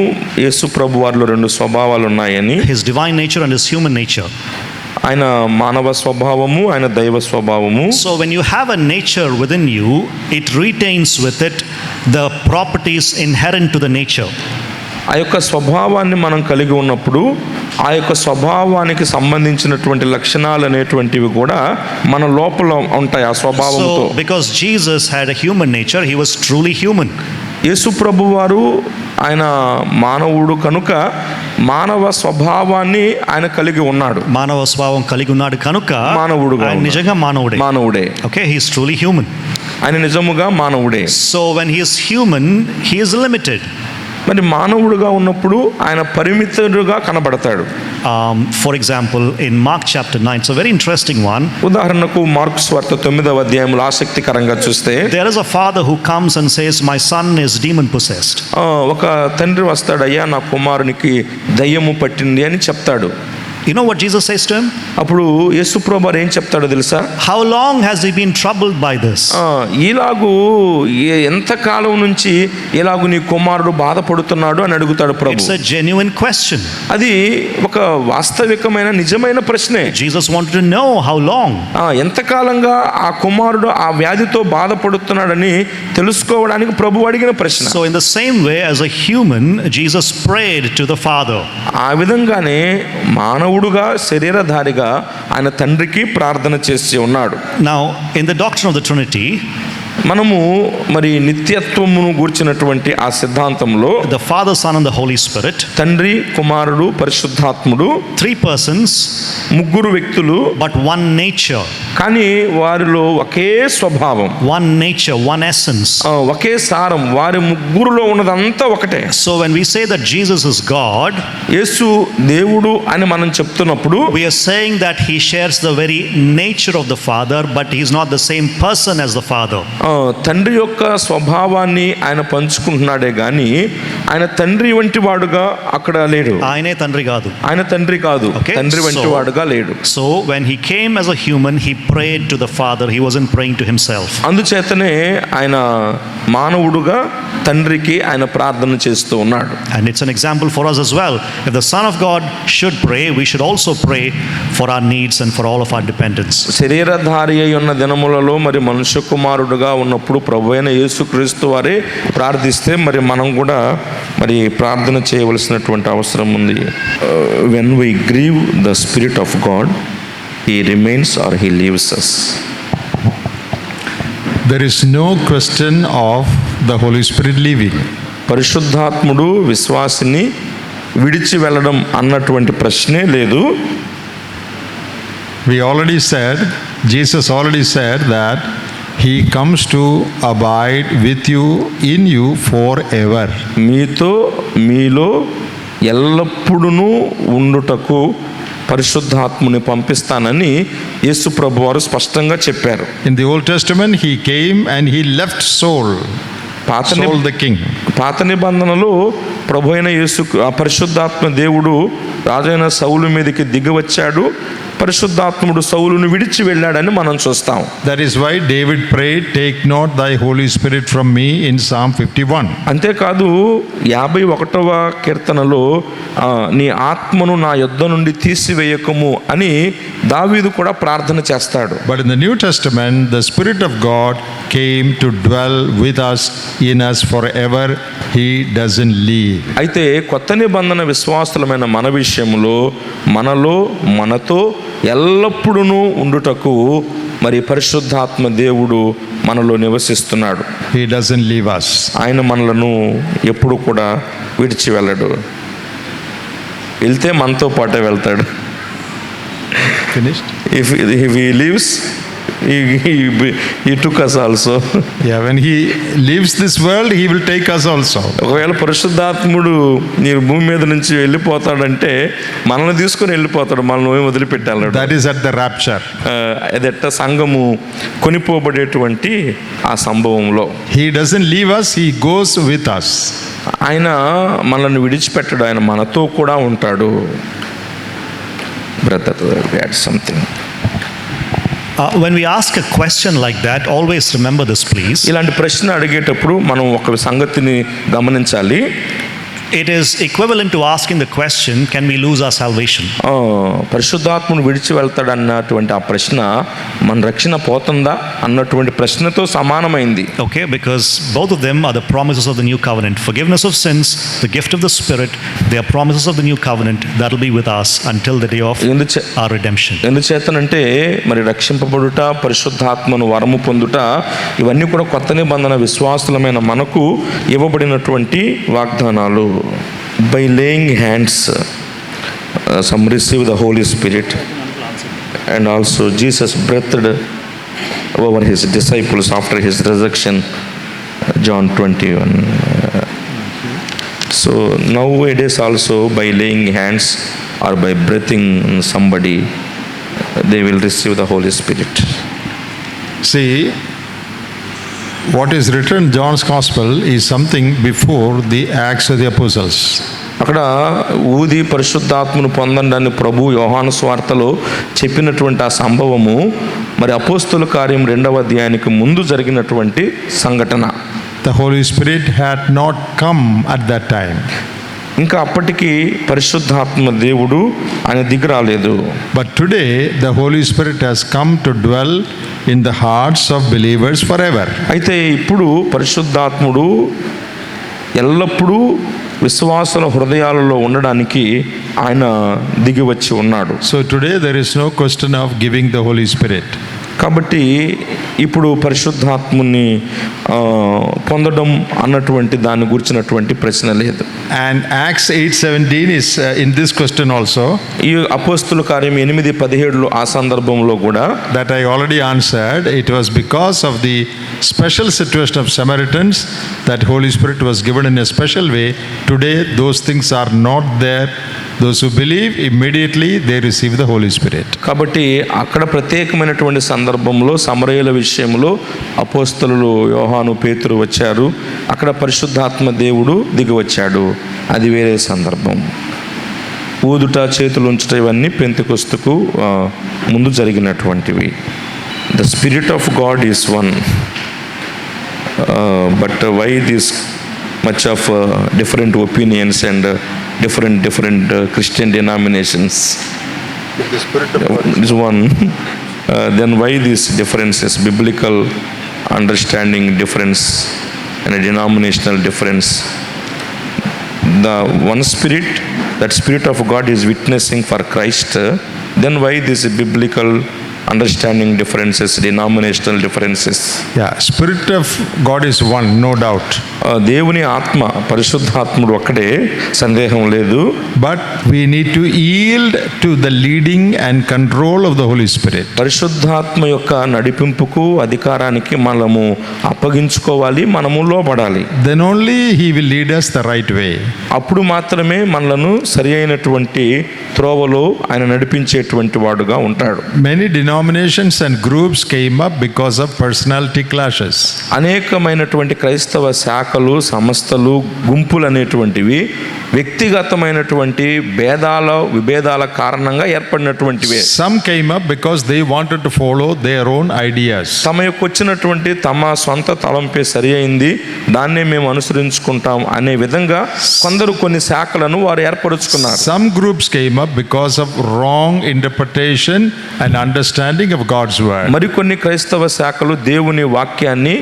యేసు ప్రభు వారిలో రెండు స్వభావాలు ఉన్నాయని. his divine nature and his human nature. ఆయన మానవ స్వభావము, ఆయన దైవ స్వభావము. So when you have a nature within you, it retains with it the properties inherent to the nature. ఆ యొక్క స్వభావాన్ని మనం కలిగి ఉన్నప్పుడు ఆ యొక్క స్వభావానికి సంబంధించినటువంటి లక్షణాలు అనేటువంటివి కూడా మన లోపల ఉంటాయి. ఆ స్వభావంతో. So because Jesus had a human nature, he was truly human. యేసు ప్రభు వారు ఆయన మానవుడు కనుక మానవ స్వభావాన్ని ఆయన కలిగి ఉన్నాడు. మానవ స్వభావం కలిగి ఉన్నాడు కనుక మానవుడుగా ఆయన నిజంగా మానవుడే. Okay, he is truly human. ఆయన నిజముగా మానవుడే. So when he is human, he is limited. మరి మానవుడుగా ఉన్నప్పుడు ఆయన పరిమితుడుగా కనబడతాడు. For example, in Mark chapter 9, it's a very interesting one. ఉదాహరణకు మార్కు సువార్త 9వ అధ్యాయంలో ఆసక్తికరంగా చూస్తే There is a father who comes and says, my son is demon possessed. ఒక తండ్రి వస్తాడు, అయ్యా నా కుమారునికి దయ్యము పట్టింది అని చెప్తాడు. You know what Jesus says to him? అప్పుడు యేసు ప్రభువారు ఏం చెప్తాడో తెలుసా? How long has he been troubled by this? ఇలాగూ ఎంత కాలం నుంచి ఇలాగూ నీ కుమారుడు బాధపడుతున్నాడు అని అడుగుతాడు ప్రభు. It's a genuine question. అది ఒక వాస్తవికమైన నిజమైన ప్రశ్నే. Jesus wanted to know how long. ఎంతకాలంగా ఆ కుమారుడు ఆ వ్యాధితో బాధపడుతున్నాడని తెలుసుకోవడానికి ప్రభు అడిగిన ప్రశ్న. So in the same way as a human, Jesus prayed to the Father. ఆ విధంగానే మానవుడుగా శరీరధారిగా ఆయన తండ్రికి ప్రార్థన చేసి ఉన్నాడు. Now in the doctrine of the Trinity, మనము మరి నిత్యత్వమును గూర్చినటువంటి ఆ సిద్ధాంతంలో the Father, Son and the Holy Spirit, తండ్రి, కుమారుడు, పరిశుద్ధాత్ముడు, 3 persons, ముగ్గురు వ్యక్తులు, but one nature. కానీ వారిలో ఒకే స్వభావం, one nature, one essence. ఒకే సారం, వారి ముగ్గురులో ఉన్నదంతా ఒకటే. So when we say that Jesus is God, యేసు దేవుడు అని మనం చెప్తున్నప్పుడు we are saying that he shares the very nature of the Father, but he is not the same person as the Father. తండ్రి యొక్క స్వభావాన్ని ఆయన పంచుకుంటున్నాడే గాని ఆయన తండ్రి వంటి వాడుగా అక్కడ లేడు. ఆయనే తండ్రి కాదు. ఆయన తండ్రి కాదు. Okay, తండ్రి వంటి వాడుగా లేడు. So when he came as a human, he prayed to the Father. He wasn't praying to himself. అందుచేతనే ఆయన మానవుడుగా తండ్రికి ఆయన ప్రార్థన చేస్తూ ఉన్నాడు. And it's an example for us as well. If the Son of God should pray, we should also pray for our needs and for all of our dependence. శరీరధారి అయి ఉన్న దినములలో మరి మనుష్య కుమారుడుగా ఉన్నప్పుడు ప్రభువైన యేసుక్రీస్తు వారే ప్రార్థిస్తే మరి మనం కూడా మరి ప్రార్థన చేయవలసినటువంటి అవసరం ఉంది. When we grieve the Spirit of God, He remains or He leaves us. There is no question of the Holy Spirit leaving. పరిశుద్ధాత్ముడు విశ్వాసిని విడిచి వెళ్ళడం అన్నటువంటి ప్రశ్నే లేదు. We already said, Jesus already said that He comes to abide with you, in you forever. మీతో మీలో ఎల్లప్పుడూ ఉండుటకు పరిశుద్ధాత్ముని పంపిస్తానని యేసు ప్రభువారు స్పష్టంగా చెప్పారు. In the Old Testament, He came and He left Saul the king. పాత నిబంధనలో ప్రభు అయిన యేసు పరిశుద్ధాత్మ దేవుడు రాజైన సౌలు మీదకి దిగి వచ్చాడు, పరిశుద్ధాత్ముడు సౌలును విడిచి వెళ్ళాడని మనం చూస్తాం. That is why David prayed, take not thy Holy Spirit from me, in Psalm 51. అంతేకాదు 51వ కీర్తనలో నీ ఆత్మను నా యొద్ద నుండి తీసివేయకము అని దావీదు కూడా ప్రార్థన చేస్తాడు. But in the New Testament, the Spirit of God came to dwell with us, in us forever. He doesn't leave. అయితే కొత్త నిబంధన విశ్వాసులమైన మన విషయంలో మనలో మనతో ఎల్లప్పుడూ ఉండుటకు మరి పరిశుద్ధాత్మ దేవుడు మనలో నివసిస్తున్నాడు. He doesn't leave us. ఆయన మనలను ఎప్పుడు కూడా విడిచి వెళ్ళడు. వెళ్తే మనతో పాటే వెళ్తాడు. Finished? If he leaves, he took us also. Yeah, when He leaves this world, He will take us also. ఒకవేళ పరిశుద్ధాత్ముడు నీ భూమి మీద నుంచి వెళ్ళిపోతాడంటే మనల్ని తీసుకుని వెళ్ళిపోతాడు, మనల్ని వదిలిపెట్టాలి. That is at the rapture. అదెట్ట సంఘము కొనిపోబడేటువంటి ఆ సంభవంలో He doesn't leave us, He goes with us. ఆయన మనల్ని విడిచిపెట్టడు, ఆయన మనతో కూడా ఉంటాడు. Brother add something. When we ask a question like that, always remember this, please. ఇలాంటి ప్రశ్న అడిగేటప్పుడు మనం ఒక సంగతిని గమనించాలి. It is equivalent to asking the question, can we lose our salvation? పరిశుద్ధాత్మను విడిచి వెళ్తాడన్నటువంటి ఆ ప్రశ్న మన రక్షణ పోతుందా అన్నటువంటి ప్రశ్నతో సమానమైంది. Okay, because both of them are the promises of the new covenant. Forgiveness of sins, the gift of the Spirit, they are promises of the new covenant that will be with us until the day of our redemption. ఎందుచేతనంటే మరి రక్షింపబడుట, పరిశుద్ధాత్మను వరము పొందుట, ఇవన్నీ కూడా కొత్త నిబంధన విశ్వాసులమైన మనకు ఇవ్వబడినటువంటి వాగ్దానాలు. By laying hands, some receive the Holy Spirit, and also Jesus breathed over his disciples after his resurrection, John 21. So nowadays also by laying hands or by breathing somebody, they will receive the Holy Spirit. See, what is written in John's Gospel is something before the Acts of the Apostles. అక్కడ ఊది పరిశుద్ధాత్మను పొందండి ప్రభు యోహాను సువార్తలో చెప్పినటువంటి ఆ సంభవము మరి అపోస్తుల కార్యం 2వ అధ్యాయానికి ముందు జరిగినటువంటి సంఘటన. The Holy Spirit had not come at that time. ఇంకా అప్పటికి పరిశుద్ధాత్మ దేవుడు ఆయన దిగి రాలేదు. But today the Holy Spirit has come to dwell in the hearts of believers forever. అయితే ఇప్పుడు పరిశుద్ధాత్ముడు ఎల్లప్పుడూ విశ్వాసుల హృదయాలలో ఉండడానికి ఆయన దిగి వచ్చి ఉన్నాడు. So today there is no question of giving the Holy Spirit. కాబట్టి ఇప్పుడు పరిశుద్ధాత్ముని పొందడం అన్నటువంటి దాని గురించినటువంటి ప్రశ్న లేదు. And Acts 8:17 is in this question also. ఈ అపోస్తుల కార్యం 8:17 ఆ సందర్భంలో కూడా That I already answered. It was because of the special situation of Samaritans that Holy Spirit was given in a special way. Today those things are not there. Those who believe immediately they receive the Holy Spirit. కాబట్టి అక్కడ ప్రత్యేకమైనటువంటి సందర్భంలో సమరయుల విషయంలో అపోస్తలులు యోహాను పేతురు వచ్చారు. అక్కడ పరిశుద్ధాత్మ దేవుడు దిగి వచ్చాడు. అది వేరే సందర్భం. ఊదుట, చేతులు ఉంచుట ఇవన్నీ పెంతెకొస్తుకు ముందు జరిగినటువంటివి. The spirit of God is one, but why this much of different opinions and different Christian denominations? The Spirit of God is one. Then why these differences? Biblical understanding difference and a denominational difference. The one spirit, that Spirit of God is witnessing for Christ. Then why these biblical understanding differences, denominational differences? Yeah, Spirit of God is one, no doubt. దేవుని ఆత్మ పరిశుద్ధాత్ముడు ఒక్కడే, సందేహం లేదు. But we need to yield to the leading and control of the Holy Spirit. పరిశుద్ధాత్మ యొక్క నడిపింపుకు, అధికారానికి మనము అప్పగించుకోవాలి, మనము లోబడాలి. Then only he will lead us the right way. అప్పుడు మాత్రమే మనలను సరి అయినటువంటి త్రోవలో ఆయన నడిపించేటువంటి వాడుగా ఉంటాడు. Many denominations and groups came up because of personality clashes. అనేకమైనటువంటి క్రైస్తవ శాఖలు, సంస్థలు, గుంపులు అనేటువంటివి వ్యక్తిగతమైనటువంటి విభేదాల కారణంగా ఏర్పడినటువంటివే. Some came up because they wanted to follow their own ideas. తమ యొక్క వచ్చినటువంటి తమ సొంత తలంపే సరి అయింది, దాన్నే మేము అనుసరించుకుంటాం అనే విధంగా కొందరు కొన్ని శాఖలను వారు ఏర్పరుచుకున్నారు. Some groups came up because of wrong interpretation and understanding of God's word. మరికొన్ని క్రైస్తవ శాఖలు దేవుని వాక్యాన్ని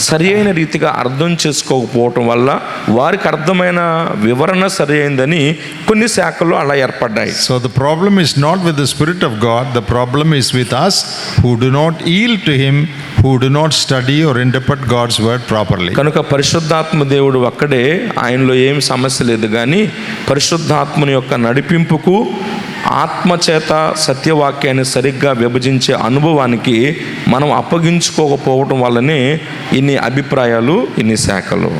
సరి అయిన రీతిగా అర్థం చేసుకోకపోవటం వల్ల వారికి అర్థమైన వివరణ సరి అయిందని కొన్ని శాఖలు అలా ఏర్పడ్డాయి. So the problem is not with the Spirit of God, the problem is with us who do not yield to him, who do not study or interpret God's word properly. కనుక పరిశుద్ధాత్మ దేవుడు ఒక్కడే, ఆయనలో ఏం సమస్య లేదు. కానీ పరిశుద్ధాత్మని యొక్క నడిపింపుకు, ఆత్మచేత సత్యవాక్యాన్ని సరిగ్గా విభజించే అనుభవానికి మనం అప్పగించుకోకపోవటం వల్లనే ఇన్ని అభిప్రాయాలు, ఇన్ని శాఖలు.